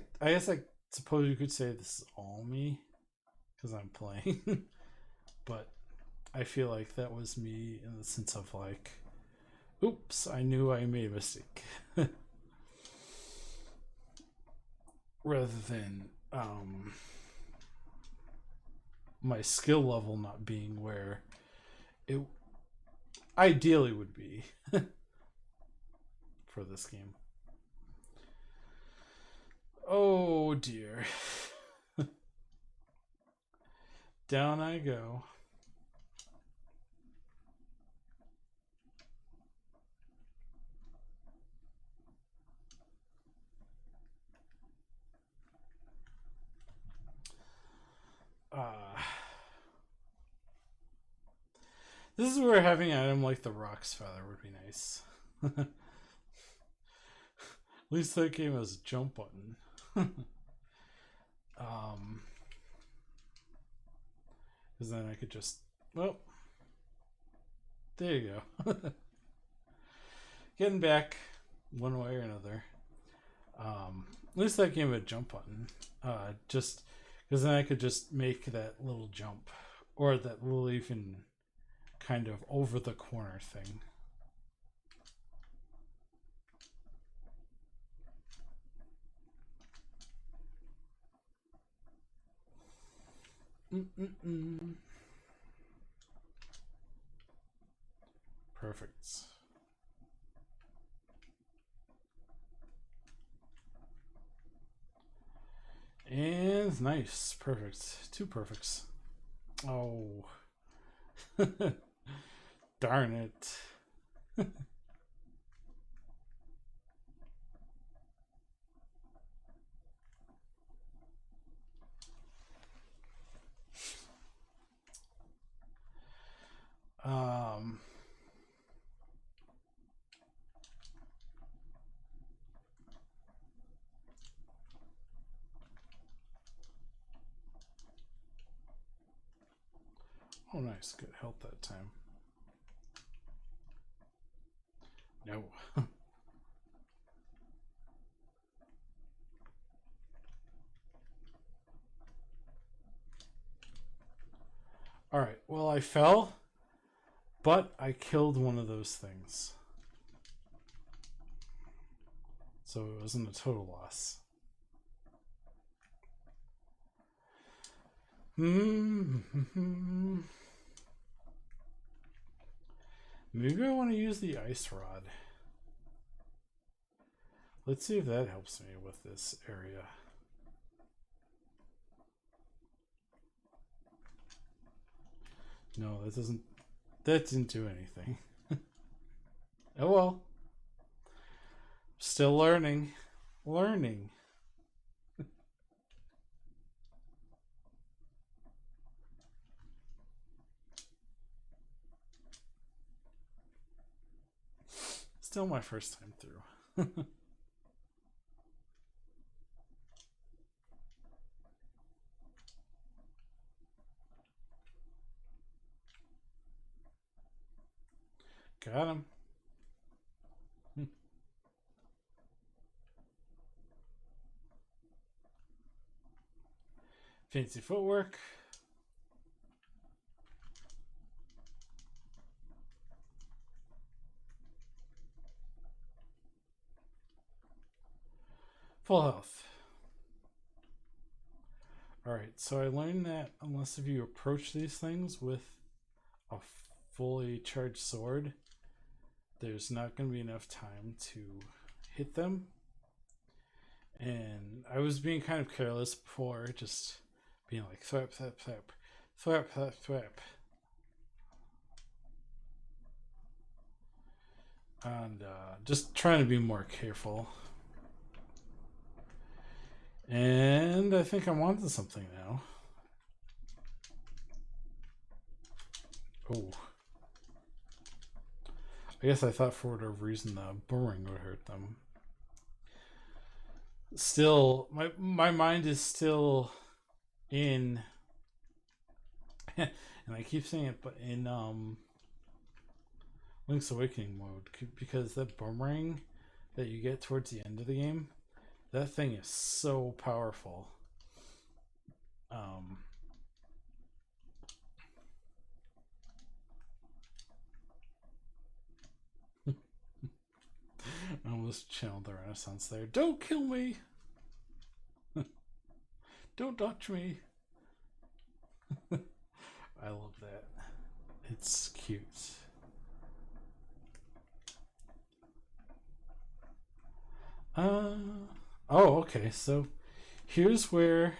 suppose you could say this is all me because I'm playing. But I feel like that was me in the sense of like, oops, I knew I made a mistake. rather than my skill level not being where it ideally would be for this game. Oh dear. Down I go. This is where having an item like the Rock's Feather would be nice. At least that game has a jump button. Because then I could just, well, there you go. Getting back one way or another. At least that game had a jump button. Just because then I could just make that little jump, or that little even kind of over the corner thing. Perfect. And nice. Perfect. Two perfects. Oh. Darn it. Oh, nice. Good help that time. No. Alright, well, I fell, but I killed one of those things. So it wasn't a total loss. Maybe I want to use the ice rod. Let's see if that helps me with this area. No, that didn't do anything. Oh well. Still learning. Still my first time through. Got him. Fancy footwork. Full health. Alright, so I learned that unless if you approach these things with a fully charged sword, there's not going to be enough time to hit them. And I was being kind of careless before, just being like thwap, thwap, thwap, thwap, thwap, thwap. And just trying to be more careful. And I think I'm onto something now. Oh. I guess I thought for whatever reason the boomerang would hurt them. Still, my mind is still in, and I keep saying it, but in Link's Awakening mode, because that boomerang that you get towards the end of the game, that thing is so powerful. I almost channeled the Renaissance there. Don't kill me! Don't touch me. I love that. It's cute. Oh, okay. So here's where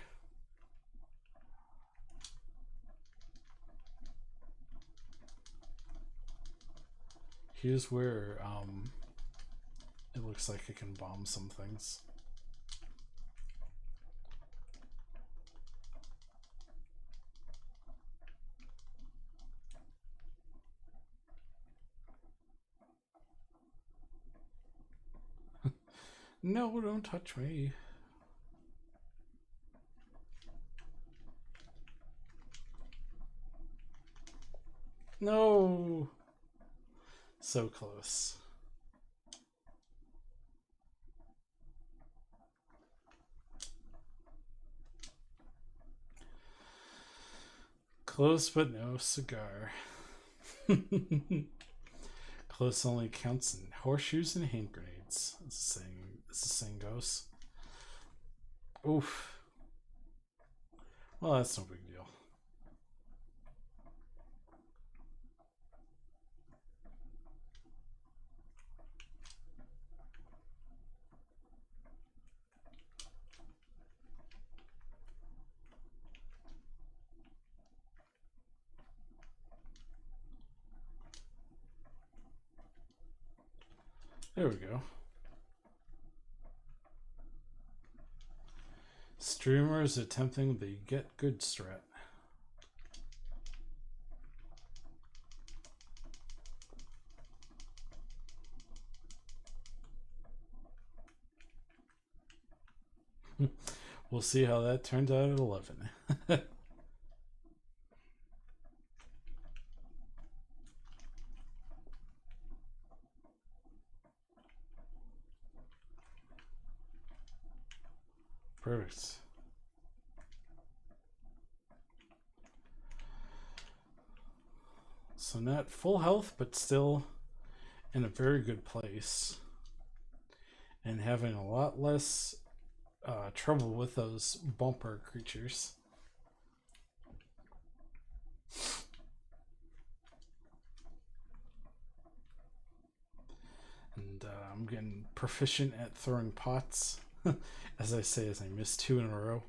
it looks like I can bomb some things. No, don't touch me. No. So close. Close but no cigar. Close only counts in horseshoes and hand grenades, as the saying goes. Oof. Well, that's no big deal. There we go. Streamers attempting the get good strat. We'll see how that turns out at 11. Perfect. So not full health, but still in a very good place. And having a lot less trouble with those bumper creatures. And I'm getting proficient at throwing pots. As I say, as I missed 2 in a row.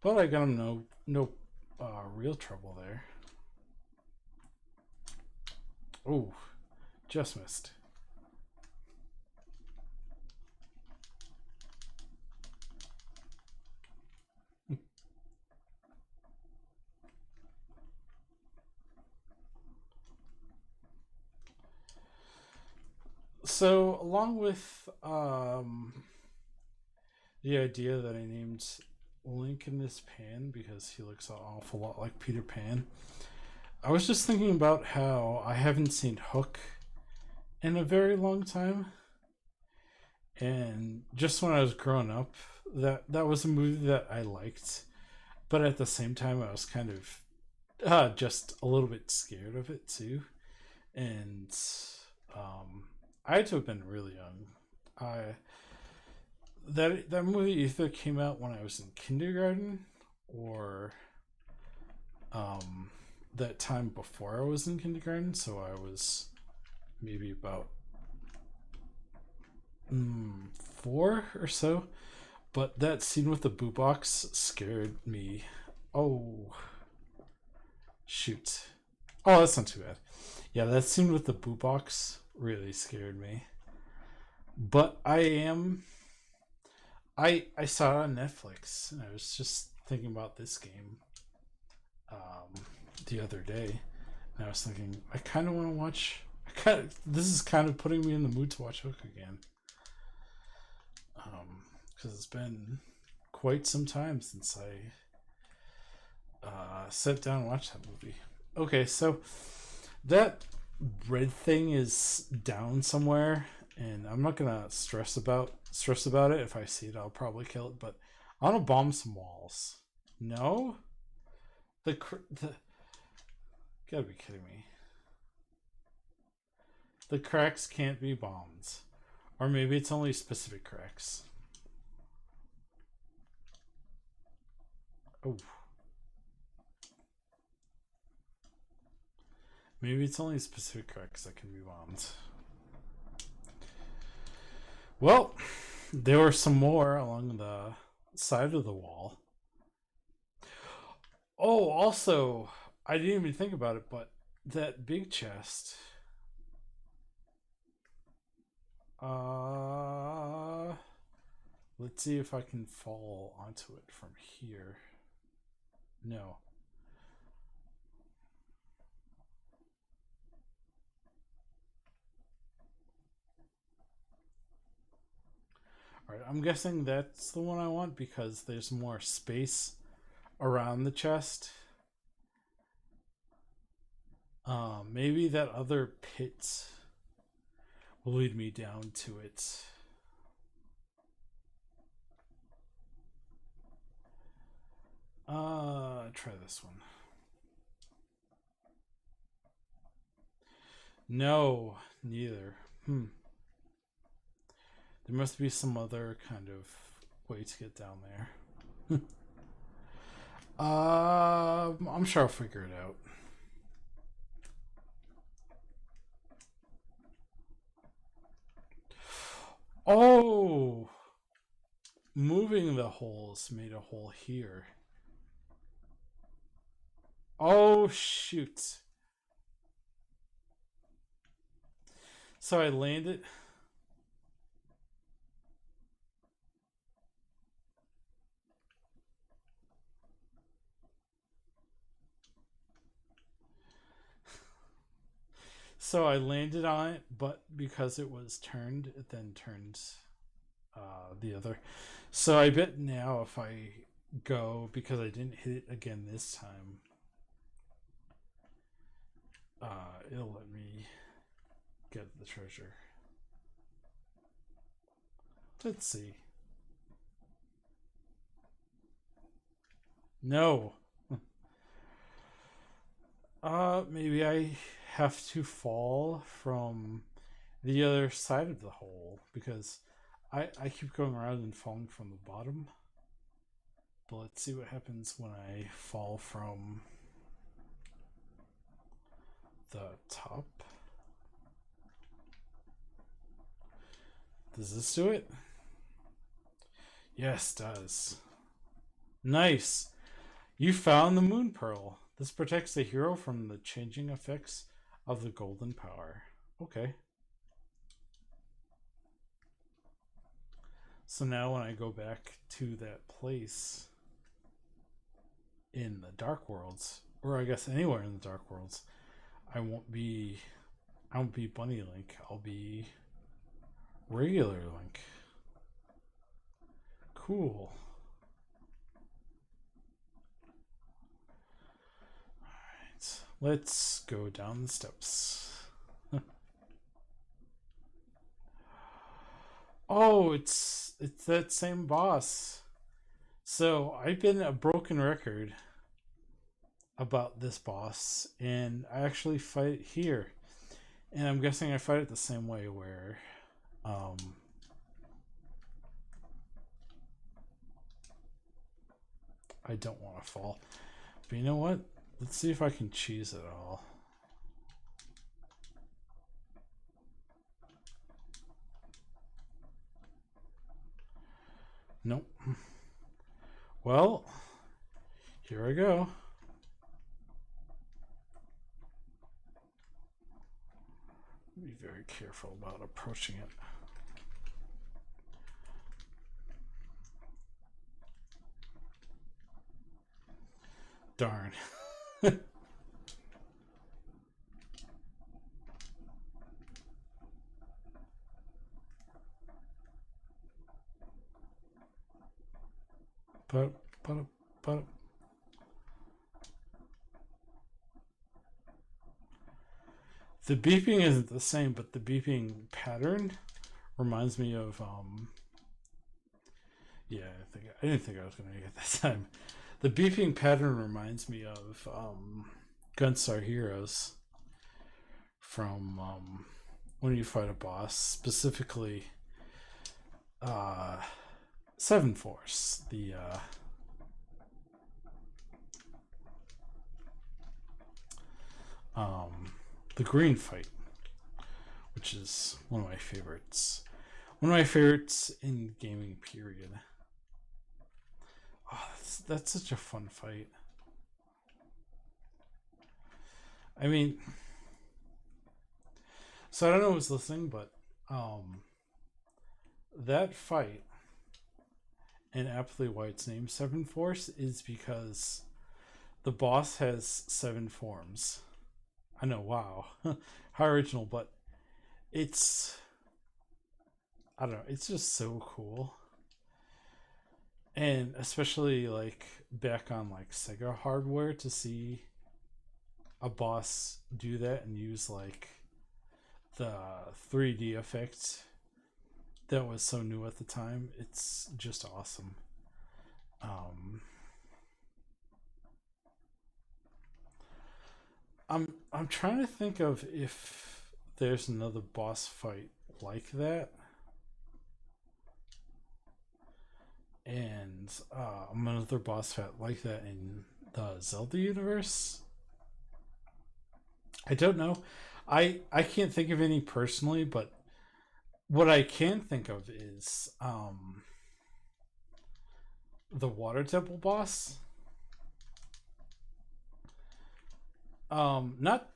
But I got him no real trouble there. Oh, just missed. So, along with the idea that I named Link in this pan because he looks an awful lot like Peter Pan, I was just thinking about how I haven't seen Hook in a very long time. And just when I was growing up, that was a movie that I liked, but at the same time, I was kind of just a little bit scared of it too. And I had to have been really young. I that movie either came out when I was in kindergarten or that time before I was in kindergarten, so I was maybe about 4 or so. But that scene with the boo box scared me. Oh, shoot. Oh, that's not too bad. Yeah, that scene with the boo box really scared me. But I saw it on Netflix, and I was just thinking about this game the other day, and I was thinking I kind of want to watch. This is kind of putting me in the mood to watch Hook again, because it's been quite some time since I sat down and watched that movie. Okay, so that red thing is down somewhere, and I'm not gonna stress about it. If I see it, I'll probably kill it. But I want to bomb some walls. No, the gotta be kidding me. The cracks can't be bombed. Or maybe it's only specific cracks. Oh. Maybe it's only specific cracks that can be bombed. Well, there were some more along the side of the wall. Oh, also, I didn't even think about it, but that big chest. Let's see if I can fall onto it from here. No. Alright, I'm guessing that's the one I want because there's more space around the chest. Maybe that other pit will lead me down to it. Try this one. No, neither. There must be some other kind of way to get down there. I'm sure I'll figure it out. Oh! Moving the holes made a hole here. Oh, shoot. So I landed. So I landed on it, but because it was turned, it then turned the other. So I bet now if I go, because I didn't hit it again this time, it'll let me get the treasure. Let's see. No. Maybe I have to fall from the other side of the hole because I keep going around and falling from the bottom. But let's see what happens when I fall from the top. Does this do it? Yes, does. Nice. You found the moon pearl. This protects the hero from the changing effects of the golden power. Okay. So now when I go back to that place in the Dark Worlds, or I guess anywhere in the Dark Worlds, I won't be Bunny Link. I'll be regular Link. Cool. Alright. Let's go down the steps. Oh, it's that same boss. So I've been a broken record about this boss, and I actually fight it here. And I'm guessing I fight it the same way where I don't want to fall. But you know what? Let's see if I can cheese it all. Nope. Well, here I go. Be very careful about approaching it. Darn. but the beeping isn't the same, but the beeping pattern reminds me of yeah, I didn't think I was gonna make it that time. The beeping pattern reminds me of Gunstar Heroes from when you fight a boss, specifically uh, Seven Force, um, the green fight, which is one of my favorites. One of my favorites in gaming. Period. Oh, that's such a fun fight. I mean, so I don't know who's listening, but um, that fight and aptly why it's named Seven Force is because the boss has seven forms. I know, wow, how original, but it's I don't know, it's just so cool, and especially like back on like Sega hardware to see a boss do that and use like the 3D effect that was so new at the time. It's just awesome. Um, I'm trying to think of if there's another boss fight like that, and another boss fight like that in the Zelda universe. I don't know. I can't think of any personally, but what I can think of is the Water Temple boss. Not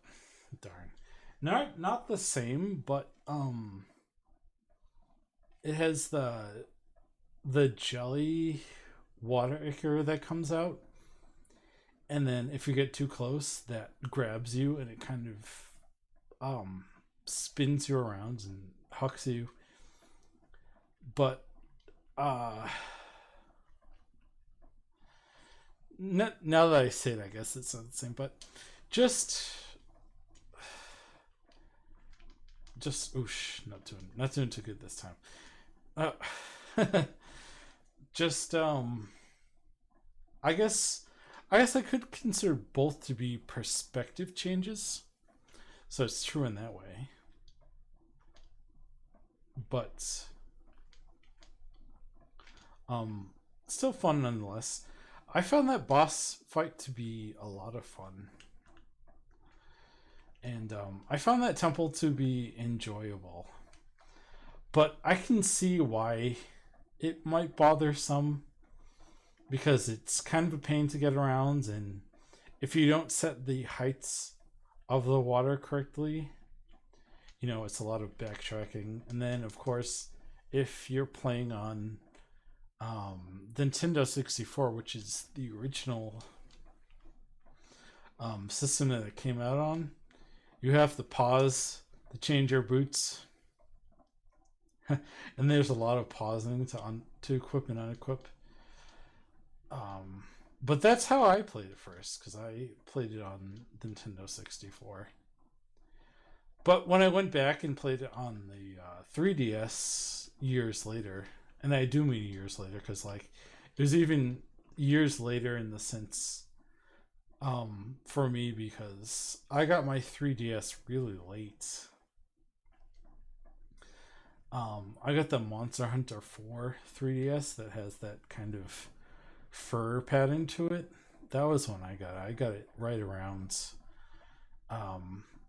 darn, not the same, but it has the jelly water ichor that comes out, and then if you get too close, that grabs you and it kind of spins you around and hucks you. But uh now that I say it, I guess it's not the same. But just oosh, not doing too good this time. Uh, just I guess I could consider both to be perspective changes. So it's true in that way. But um still fun nonetheless. I found that boss fight to be a lot of fun. And I found that temple to be enjoyable. But I can see why it might bother some because it's kind of a pain to get around, and if you don't set the heights of the water correctly, it's a lot of backtracking. And then, of course, if you're playing on the Nintendo 64, which is the original system that it came out on, you have to pause to change your boots. And there's a lot of pausing to equip and unequip. But that's how I played it first, because I played it on Nintendo 64. But when I went back and played it on the 3DS years later, and I do mean years later, because like it was even years later in the sense for me, because I got my 3DS really late. I got the Monster Hunter 4 3DS that has that kind of fur pattern to it. That was when I got it. I got it right around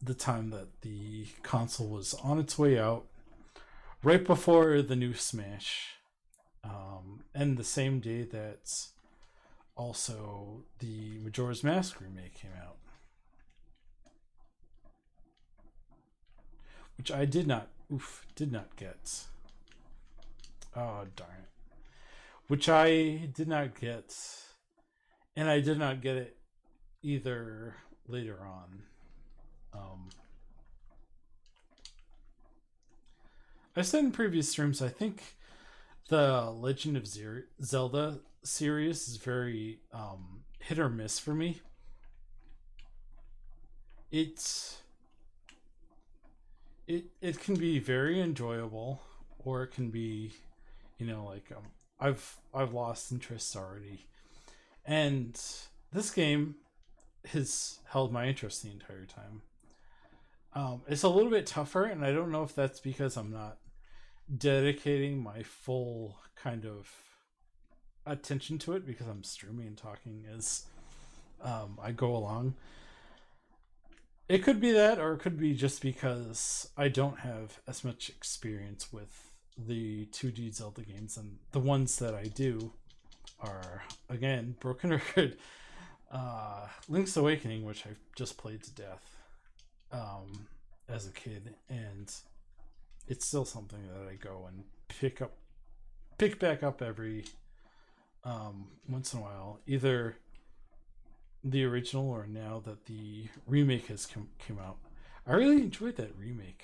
the time that the console was on its way out, right before the new Smash, and the same day that also the Majora's Mask remake came out, which I did not get. Oh darn it! Which I did not get, and I did not get it either later on. I said in previous streams, I think the Legend of Zelda series is very hit or miss for me. It's it can be very enjoyable, or it can be, like I've lost interest already, and this game has held my interest the entire time. It's a little bit tougher, and I don't know if that's because I'm not dedicating my full kind of attention to it because I'm streaming and talking as I go along. It could be that, or it could be just because I don't have as much experience with the 2D Zelda games, and the ones that I do are, again, broken record. Link's Awakening, which I've just played to death as a kid, and it's still something that I go and pick back up every once in a while, either the original or now that the remake has came out. I really enjoyed that remake,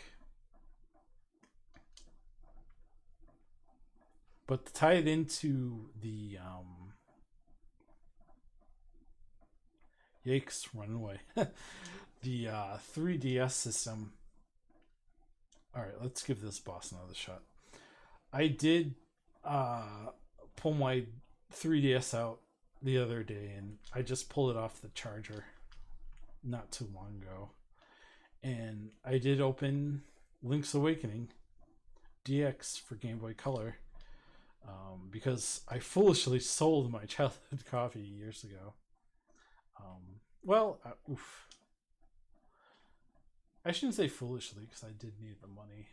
but to tie it into the yikes, run away. The 3DS system. All right, let's give this boss another shot. I did pull my 3DS out the other day, and I just pulled it off the charger not too long ago, and I did open Link's Awakening DX for Game Boy Color because I foolishly sold my childhood copy years ago. Well, oof. I shouldn't say foolishly because I did need the money.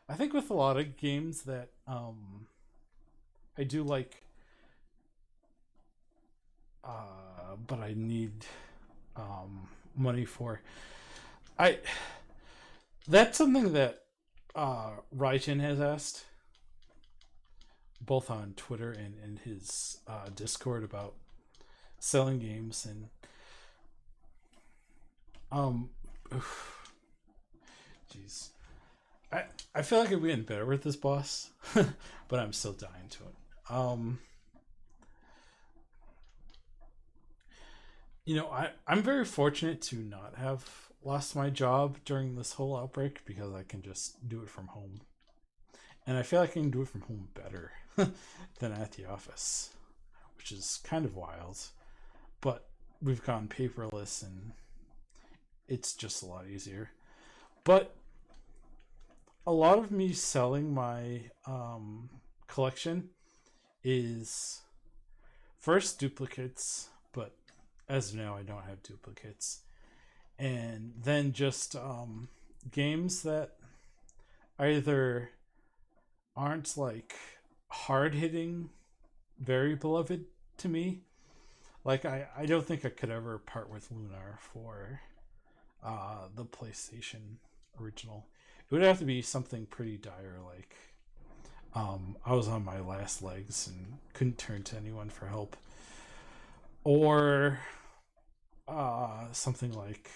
I think with a lot of games that I do like, but I need money for. I That's something that Raijin has asked, both on Twitter and in his Discord, about selling games, and jeez, I feel like I'm getting better with this boss, but I'm still dying to it. I'm very fortunate to not have lost my job during this whole outbreak because I can just do it from home. And I feel like I can do it from home better than at the office, which is kind of wild. But we've gone paperless and it's just a lot easier. But a lot of me selling my collection is first duplicates, but as of now I don't have duplicates, and then just games that either aren't like hard hitting, very beloved to me. Like I don't think I could ever part with Lunar for the PlayStation original. It would have to be something pretty dire, like I was on my last legs and couldn't turn to anyone for help, or something like,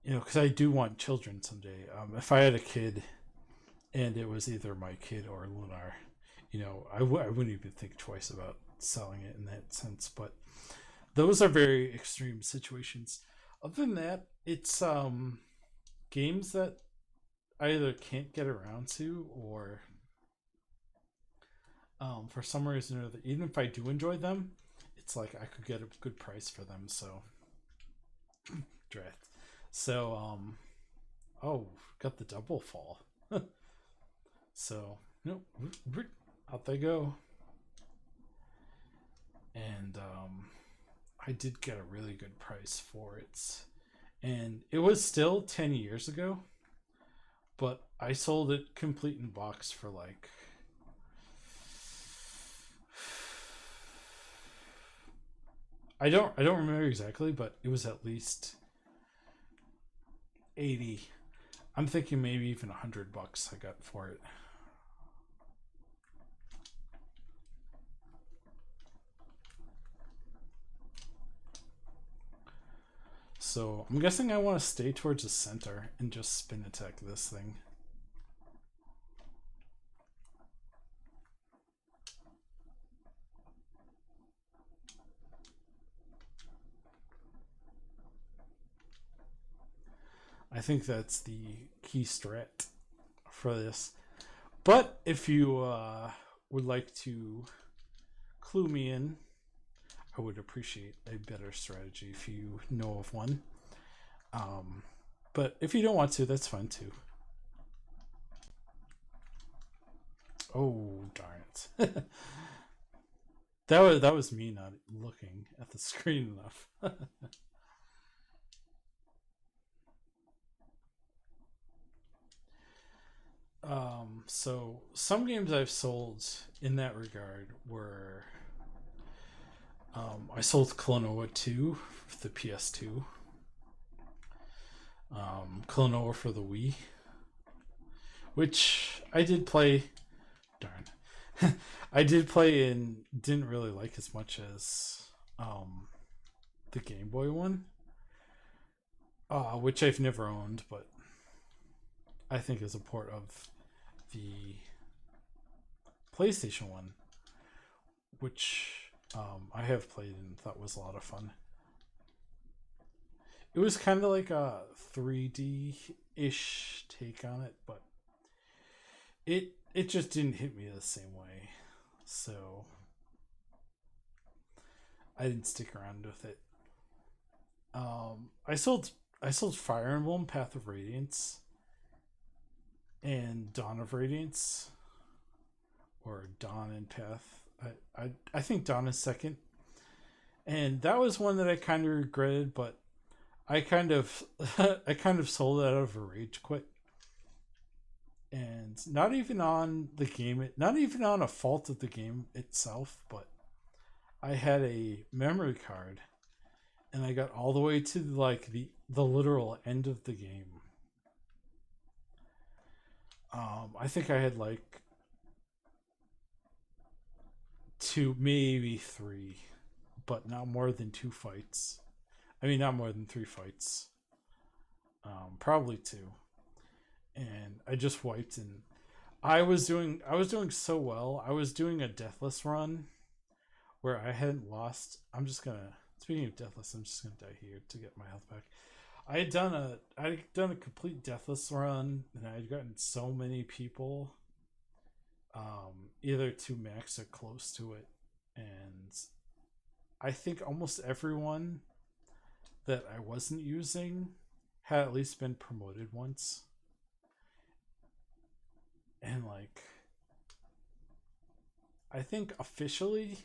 because I do want children someday. If I had a kid and it was either my kid or Lunar, I wouldn't even think twice about selling it in that sense. But those are very extreme situations. Other than that, it's games that I either can't get around to, or for some reason or other, even if I do enjoy them, it's like I could get a good price for them. So draft. So got the double fall. So out they go. And I did get a really good price for it, and it was still 10 years ago, but I sold it complete in box for like I don't remember exactly, but it was at least 80. I'm thinking maybe even $100 I got for it. So I'm guessing I want to stay towards the center and just spin attack this thing. I think that's the key strat for this. But if you would like to clue me in, I would appreciate a better strategy if you know of one. But if you don't want to, that's fine too. Oh, darn it. That was me not looking at the screen enough. So some games I've sold in that regard were I sold Klonoa 2 for the PS2, Klonoa for the Wii, which I did play. Darn, I did play and didn't really like as much as the Game Boy one, which I've never owned, but I think is a port of the PlayStation one, which I have played and thought was a lot of fun. It was kind of like a 3D ish take on it, but it just didn't hit me the same way. So I didn't stick around with it. I sold Fire Emblem Path of Radiance and Dawn of Radiance, or Dawn and Path. I think Dawn is second, and that was one that I kind of regretted, but I kind of I kind of sold it out of a rage quit, and not even on the game, not even on a fault of the game itself, but I had a memory card, and I got all the way to like the literal end of the game. I think I had like two, maybe three, but not more than two fights. I mean, not more than three fights. Probably two, and I just wiped. And I was doing so well. I was doing a deathless run where I hadn't lost. I'm just gonna Speaking of deathless, I'm just gonna die here to get my health back. I had done a complete deathless run, and I had gotten so many people, either to max or close to it, and I think almost everyone that I wasn't using had at least been promoted once, and like I think officially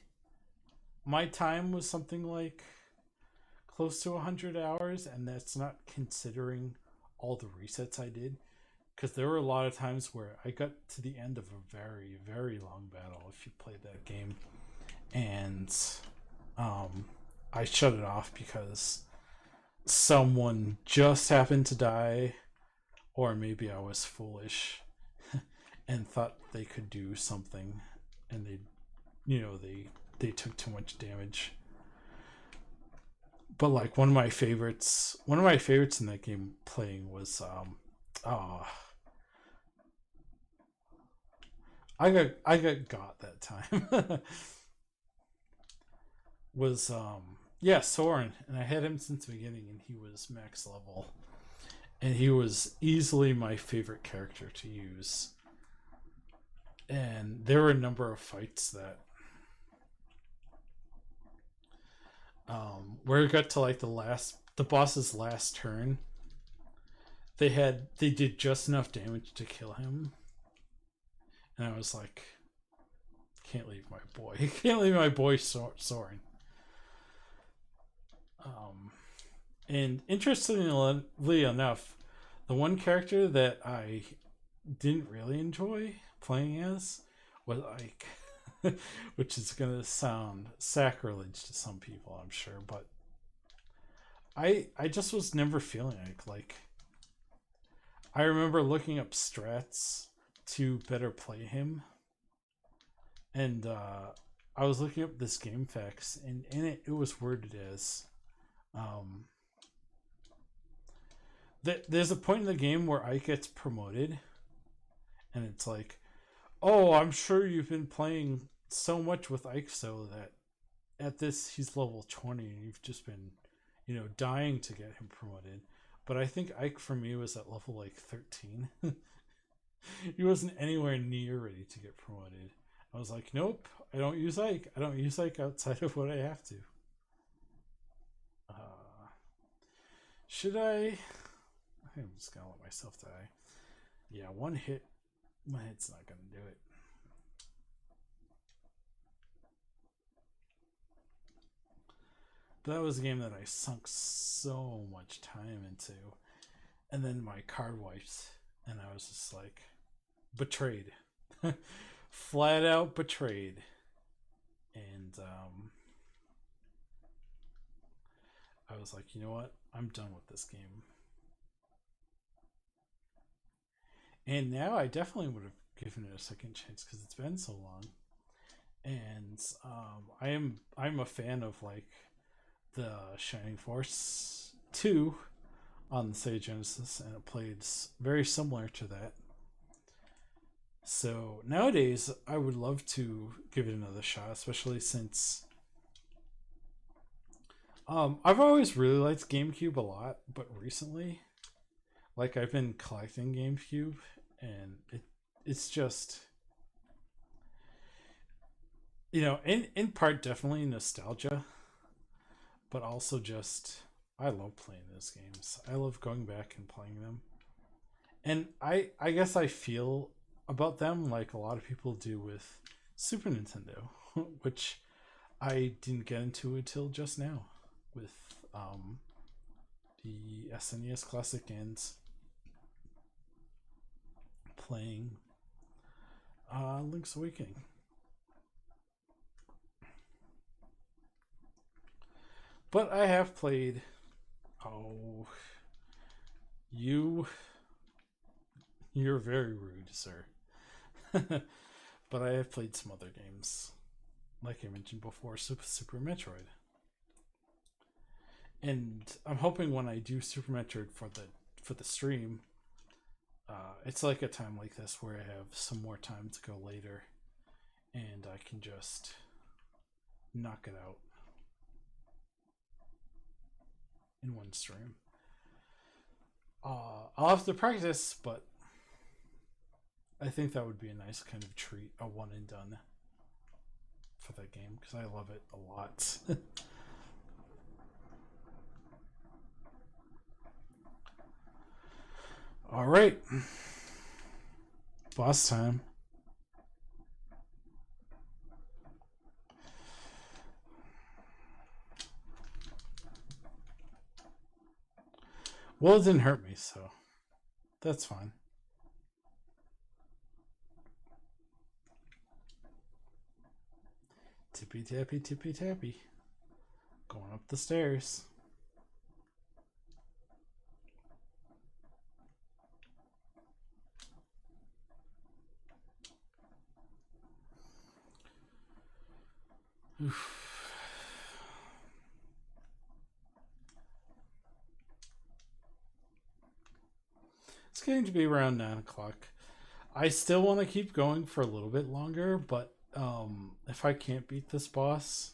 my time was something like close to 100 hours, and that's not considering all the resets I did, because there were a lot of times where I got to the end of a very, very long battle if you played that game, and I shut it off because someone just happened to die, or maybe I was foolish and thought they could do something, and they took too much damage. But like one of my favorites in that game playing was oh I got that time. Was yeah, Soren, and I had him since the beginning, and he was max level, and he was easily my favorite character to use. And there were a number of fights that where it got to like the boss's last turn, they did just enough damage to kill him, and I was like, can't leave my boy, can't leave my boy Soren. Um, and interestingly enough, the one character that I didn't really enjoy playing as was Ike, which is gonna sound sacrilege to some people, I'm sure, but I just was never feeling Ike. Like, I remember looking up strats to better play him, and I was looking up this game facts, and in it was worded as um, that there's a point in the game where Ike gets promoted, and it's like, oh, I'm sure you've been playing so much with Ike so that at this he's level 20 and you've just been, dying to get him promoted. But I think Ike for me was at level like 13. He wasn't anywhere near ready to get promoted. I was like, nope, I don't use Ike. I don't use Ike outside of what I have to. Should I? I think I'm just gonna let myself die. Yeah, one hit's not gonna do it. But that was a game that I sunk so much time into. And then my card wiped, and I was just like, betrayed. Flat out betrayed. And I was like, you know what? I'm done with this game. And now I definitely would have given it a second chance because it's been so long. And I'm a fan of like the Shining Force 2 on the Sega Genesis, and it played very similar to that. So nowadays, I would love to give it another shot, especially since I've always really liked GameCube a lot, but recently, like I've been collecting GameCube, and it's just, you know, in part definitely nostalgia, but also just I love playing those games. I love going back and playing them, and I guess I feel about them like a lot of people do with Super Nintendo, which I didn't get into until just now with the SNES Classic and playing Link's Awakening. But I have played. Oh, you're very rude, sir. But I have played some other games, like I mentioned before, Super Metroid. And I'm hoping when I do Super Metroid for the stream, it's like a time like this where I have some more time to go later, and I can just knock it out in one stream. I'll have to practice, but I think that would be a nice kind of treat, a one and done for that game, because I love it a lot. All right, boss time. Well, it didn't hurt me, so that's fine. Tippy tappy, tippy tappy. Going up the stairs. Oof. It's getting to be around 9 o'clock. I still want to keep going for a little bit longer, but if I can't beat this boss.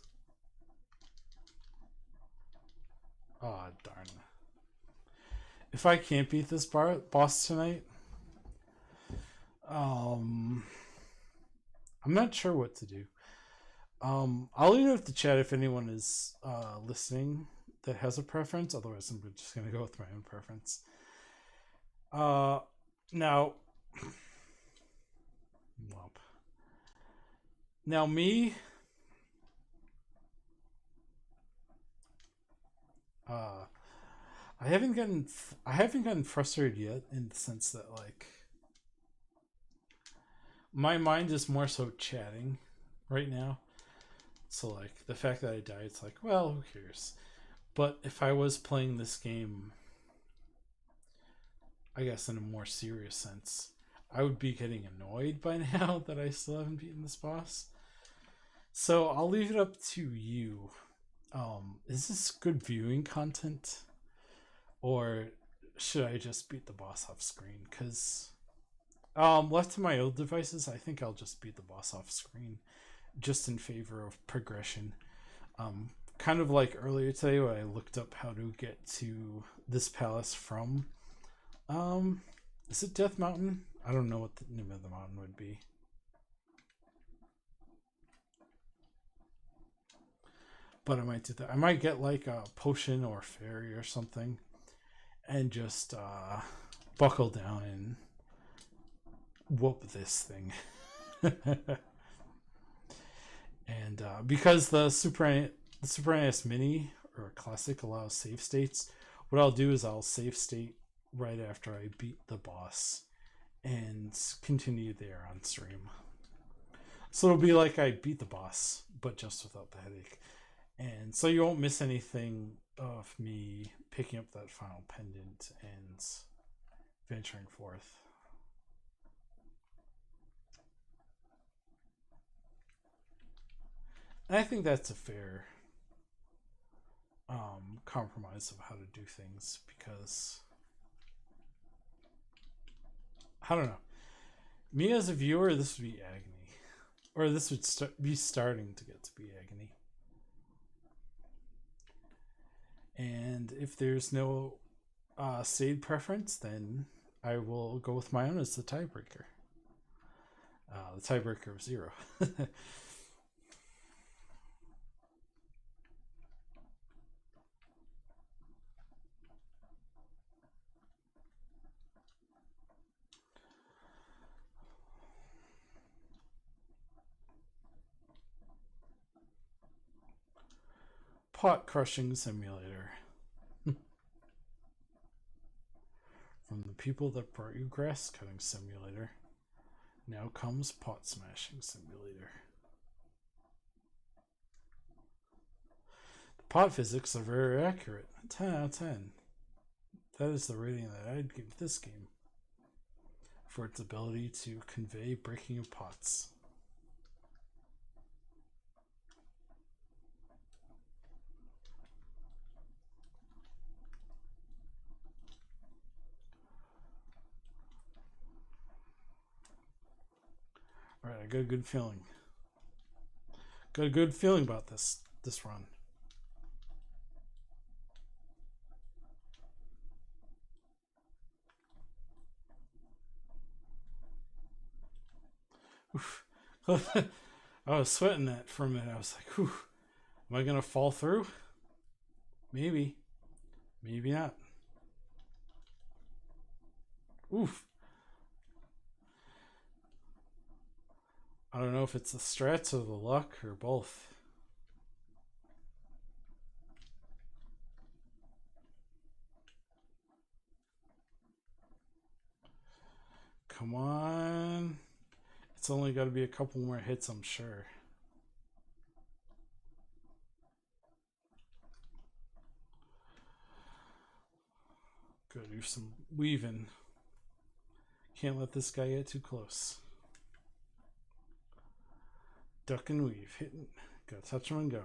Oh, darn. If I can't beat this boss tonight, I'm not sure what to do. I'll leave it up to chat if anyone is listening that has a preference. Otherwise, I'm just gonna go with my own preference. Now, now me. I haven't gotten frustrated yet in the sense that like my mind is more so chatting right now. So like the fact that I died, it's like, well, who cares? But if I was playing this game, I guess in a more serious sense, I would be getting annoyed by now that I still haven't beaten this boss. So I'll leave it up to you. Is this good viewing content? Or should I just beat the boss off screen? Because left to my old devices, I think I'll just beat the boss off screen, just in favor of progression. Kind of like earlier today when I looked up how to get to this palace from, is it Death Mountain? I don't know what the name of the mountain would be. But I might do that. I might get like a potion or fairy or something, and just buckle down and whoop this thing. And because the Super NES Mini or classic allows save states, what I'll do is I'll save state right after I beat the boss and continue there on stream. So it'll be like I beat the boss, but just without the headache. And so you won't miss anything of me picking up that final pendant and venturing forth. And I think that's a fair compromise of how to do things, because I don't know. Me as a viewer, this would be agony. Or this would be starting to get to be agony. And if there's no save preference, then I will go with my own as the tiebreaker. The tiebreaker of 0. Pot crushing simulator. From the people that brought you grass cutting simulator, now comes pot smashing simulator. The pot physics are very accurate. 10 out of 10. That is the rating that I'd give this game for its ability to convey breaking of pots. Alright, I got a good feeling. Got a good feeling about this run. Oof. I was sweating that for a minute. I was like, whew, am I gonna fall through? Maybe. Maybe not. Oof. I don't know if it's the strats or the luck or both. Come on. It's only got to be a couple more hits, I'm sure. Gotta do some weaving. Can't let this guy get too close. Duck and weave. Hitting. Gotta touch him and go.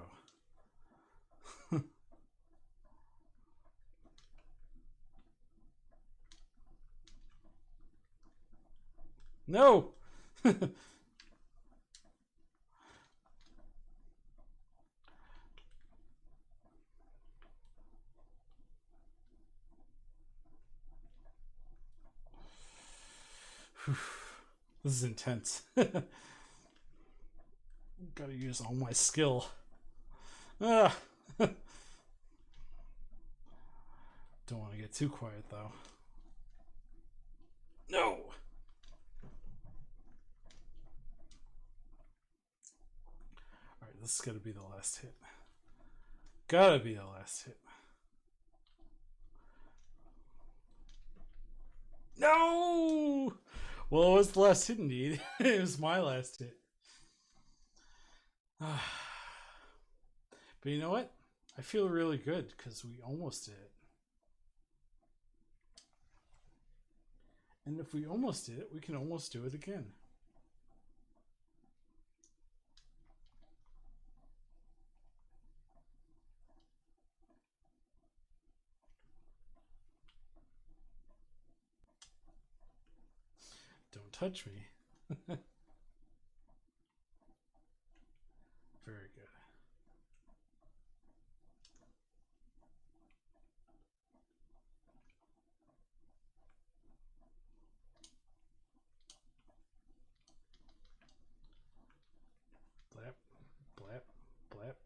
No! This is intense. Gotta use all my skill. Ah. Don't want to get too quiet though. No! Alright, this is gotta be the last hit. Gotta be the last hit. No! Well, it was the last hit indeed. It was my last hit. But you know what? I feel really good because we almost did it. And if we almost did it, we can almost do it again. Don't touch me. Very good. Blap, blap, blap.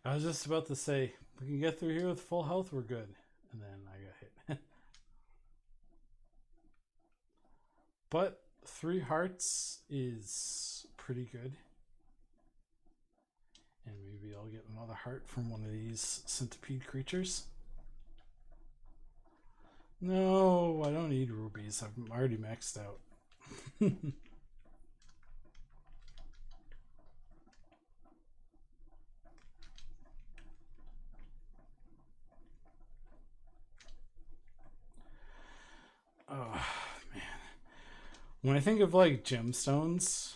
I was just about to say, if we can get through here with full health, we're good. And then I got hit. But 3 hearts is pretty good. And maybe I'll get another heart from one of these centipede creatures. No, I don't need rubies. I'm already maxed out. Oh, man. When I think of like gemstones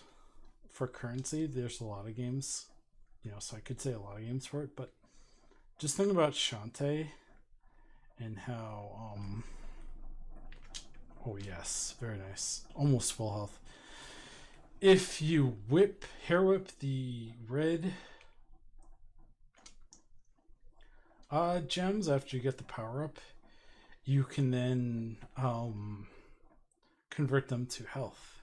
for currency, there's a lot of games. You know, so I could say a lot of games for it, but just think about Shantae and how oh yes, very nice. Almost full health. If you hair whip the red gems after you get the power up, you can then convert them to health.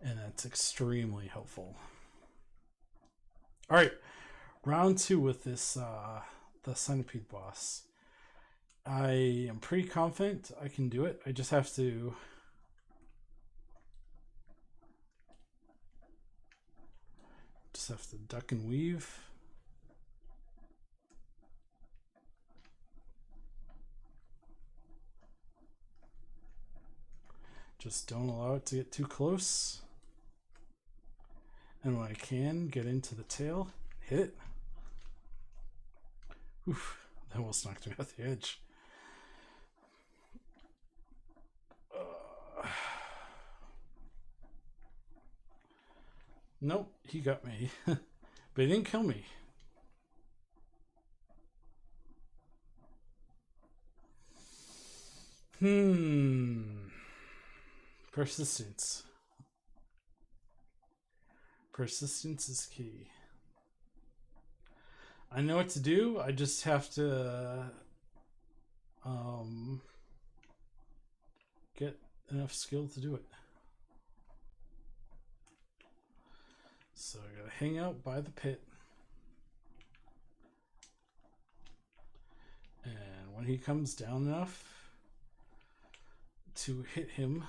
And that's extremely helpful. Alright, round 2 with this the centipede boss. I am pretty confident I can do it. I just have to duck and weave. Just don't allow it to get too close. And when I can, get into the tail, hit it. Oof, that almost knocked me off the edge. Nope, he got me. But he didn't kill me. Persistence. Persistence is key. I know what to do. I just have to get enough skill to do it. So I gotta hang out by the pit. And when he comes down enough to hit him,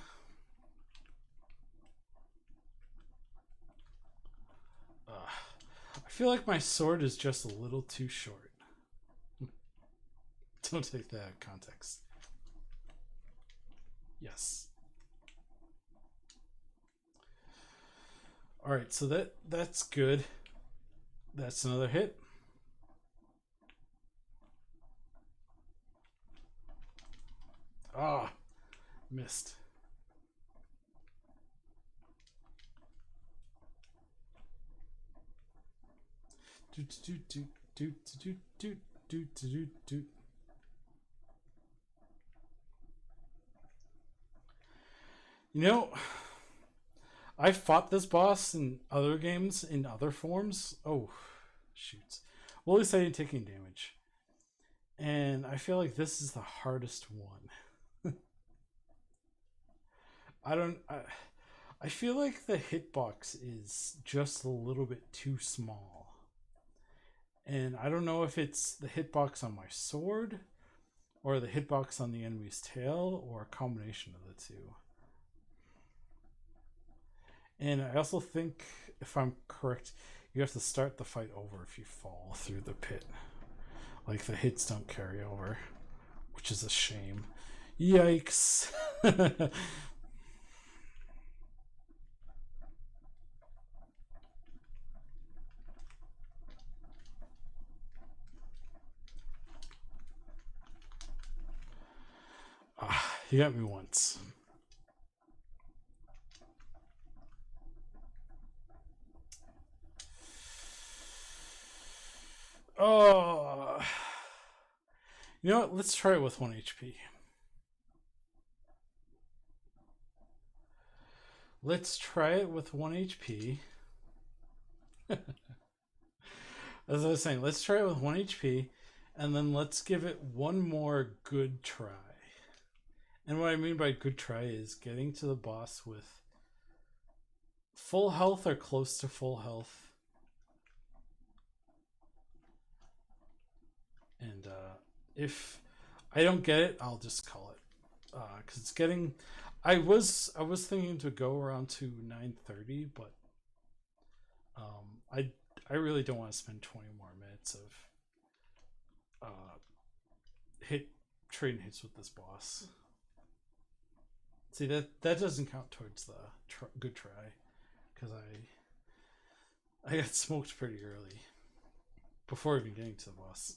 I feel like my sword is just a little too short. Don't take that out of context. Yes. Alright, so that's good. That's another hit. Ah, missed. You know, I fought this boss in other games in other forms. Oh, shoots. Well, at least I didn't take any damage. And I feel like this is the hardest one. I feel like the hitbox is just a little bit too small. And I don't know if it's the hitbox on my sword or the hitbox on the enemy's tail or a combination of the two. And I also think, if I'm correct, you have to start the fight over if you fall through the pit. Like, the hits don't carry over, which is a shame. Yikes. He got me once. Oh. You know what? Let's try it with 1 HP. Let's try it with 1 HP. As I was saying, let's try it with 1 HP, and then let's give it one more good try. And what I mean by good try is getting to the boss with full health or close to full health. if I don't get it, I'll just call it because it's getting. I was thinking to go around to 9:30, but I really don't want to spend 20 more minutes of hit trading hits with this boss. See that doesn't count towards the good try because I got smoked pretty early before even getting to the boss.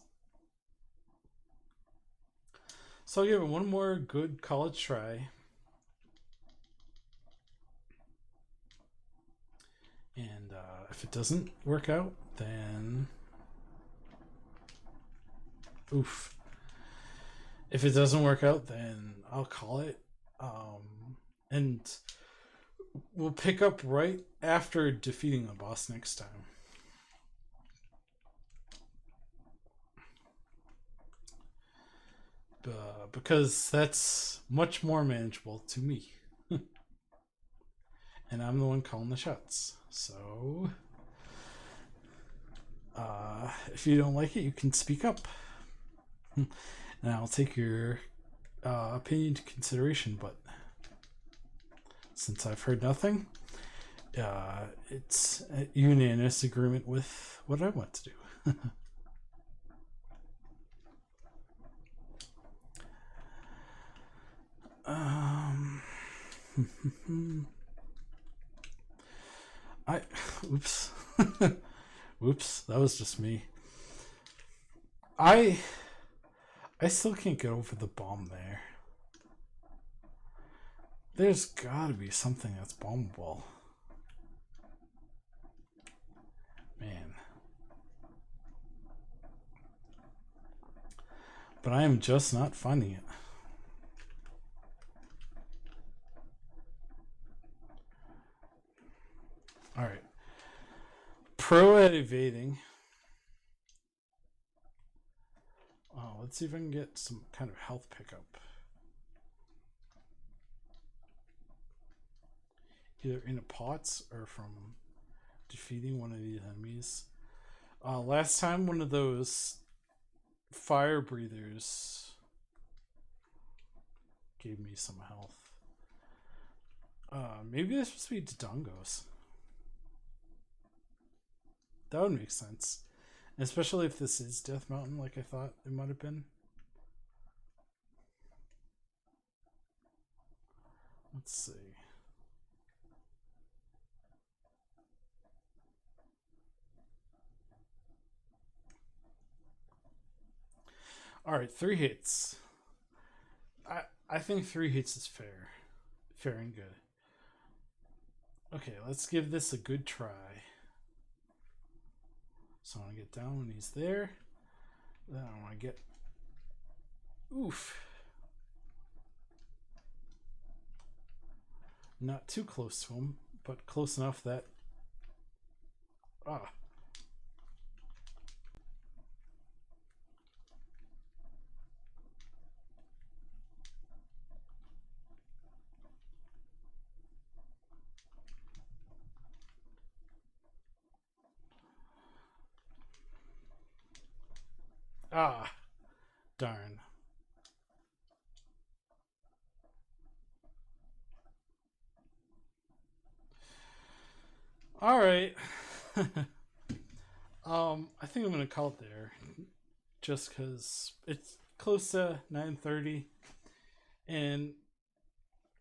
So I'll give it one more good college try. And if it doesn't work out, then oof. If it doesn't work out, then I'll call it. And we'll pick up right after defeating the boss next time. Because that's much more manageable to me. And I'm the one calling the shots. So, if you don't like it, you can speak up. And I'll take your opinion into consideration, but since I've heard nothing, it's a unanimous agreement with what I want to do. I oops. Oops, that was just me. I still can't get over the bomb there. There's gotta be something that's bombable. Man. But I am just not finding it. Alright. Pro at evading. Let's see if I can get some kind of health pickup. Either in a pots or from defeating one of these enemies. Last time one of those fire breathers gave me some health. Maybe this supposed to be Dodongos. That would make sense. Especially if this is Death Mountain like I thought it might have been. Let's see. Alright, 3 hits. I think 3 hits is fair. Fair and good. Okay, let's give this a good try. So I want to get down when he's there. Then I want to get... Oof. Not too close to him, but close enough that... Ah. Ah. Darn. Alright. I think I'm gonna call it there. Just because it's close to 9:30 and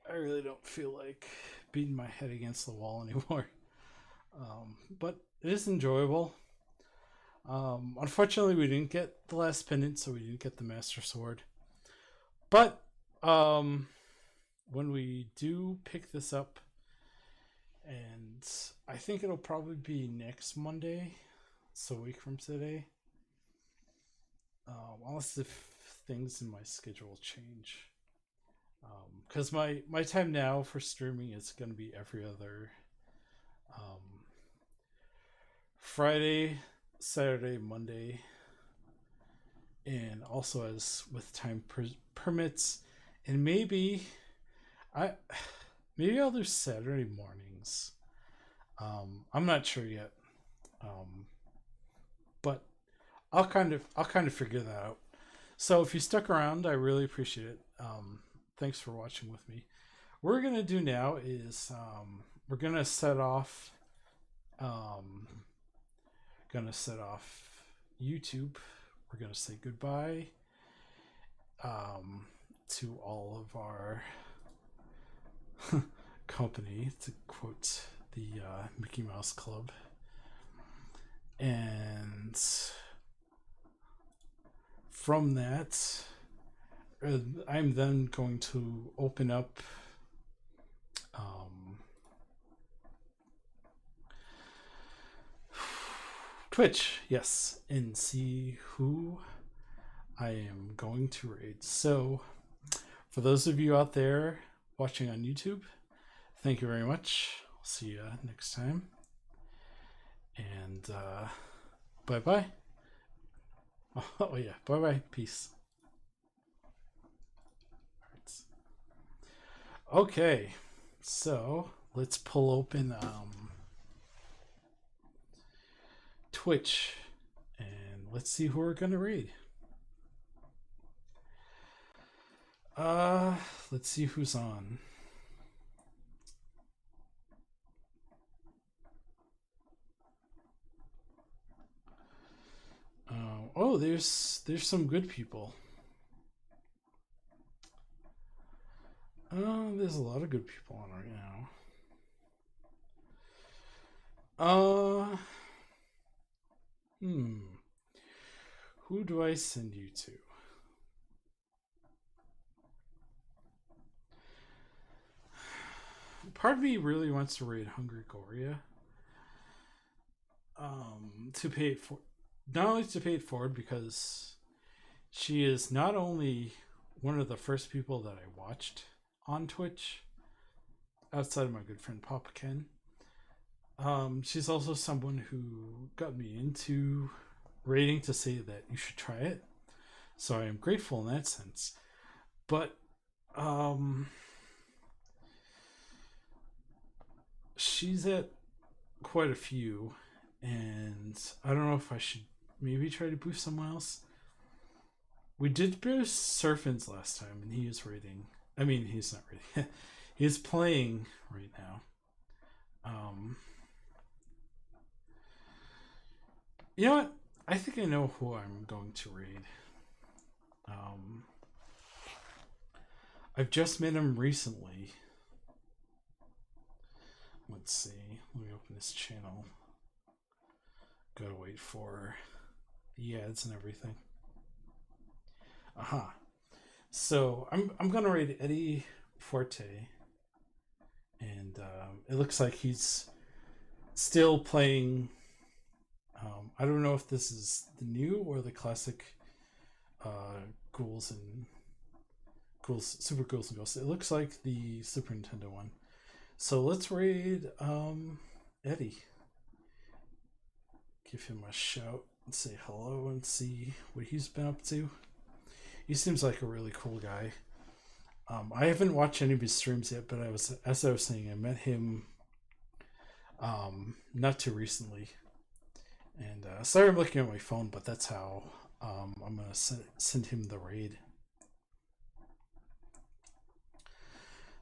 I really don't feel like beating my head against the wall anymore. But it is enjoyable. Unfortunately, we didn't get the last pendant, so we didn't get the Master Sword. But when we do pick this up, and I think it'll probably be next Monday, so a week from today, unless if things in my schedule change. Because my time now for streaming is going to be every other Friday, Saturday, Monday, and also as with time permits, and maybe I'll do Saturday mornings. I'm not sure yet, but I'll kind of figure that out. So if you stuck around, I really appreciate it. Thanks for watching with me. What we're gonna do now is we're gonna set off um, YouTube. We're gonna say goodbye to all of our company, to quote the Mickey Mouse Club, and from that, I'm then going to open up Twitch, yes, and see who I am going to raid. So, for those of you out there watching on YouTube, thank you very much. I'll see you next time. And bye-bye. Oh yeah, bye-bye. Peace. Okay, so let's pull open Twitch and let's see who we're gonna raid. Let's see who's on. Oh, there's some good people. There's a lot of good people on right now. Who do I send you to? Part of me really wants to raid Hungry Goria. To pay it for, not only to pay it forward because she is not only one of the first people that I watched on Twitch, outside of my good friend Papa Ken. She's also someone who got me into raiding to say that you should try it. So I am grateful in that sense. But she's at quite a few, and I don't know if I should maybe try to boost someone else. We did boost Surfins last time, and he is raiding. I mean, he's not raiding. He is playing right now. You know what? I think I know who I'm going to raid. I've just met him recently. Let's see. Let me open this channel. Gotta wait for the ads and everything. Aha. So I'm gonna raid Eddie Forte, and it looks like he's still playing. I don't know if this is the new or the classic Ghouls and Ghouls, Super Ghouls and Ghosts. It looks like the Super Nintendo one. So let's raid Eddie. Give him a shout and say hello and see what he's been up to. He seems like a really cool guy. I haven't watched any of his streams yet, but as I was saying, I met him not too recently. And sorry I'm looking at my phone, but that's how I'm going to send him the raid.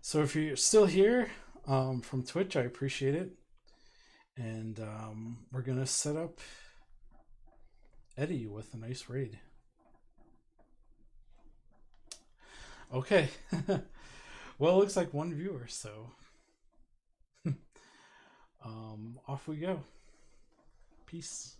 So if you're still here from Twitch, I appreciate it. And we're going to set up Eddie with a nice raid. Okay. Well, it looks like one viewer, so off we go. Peace.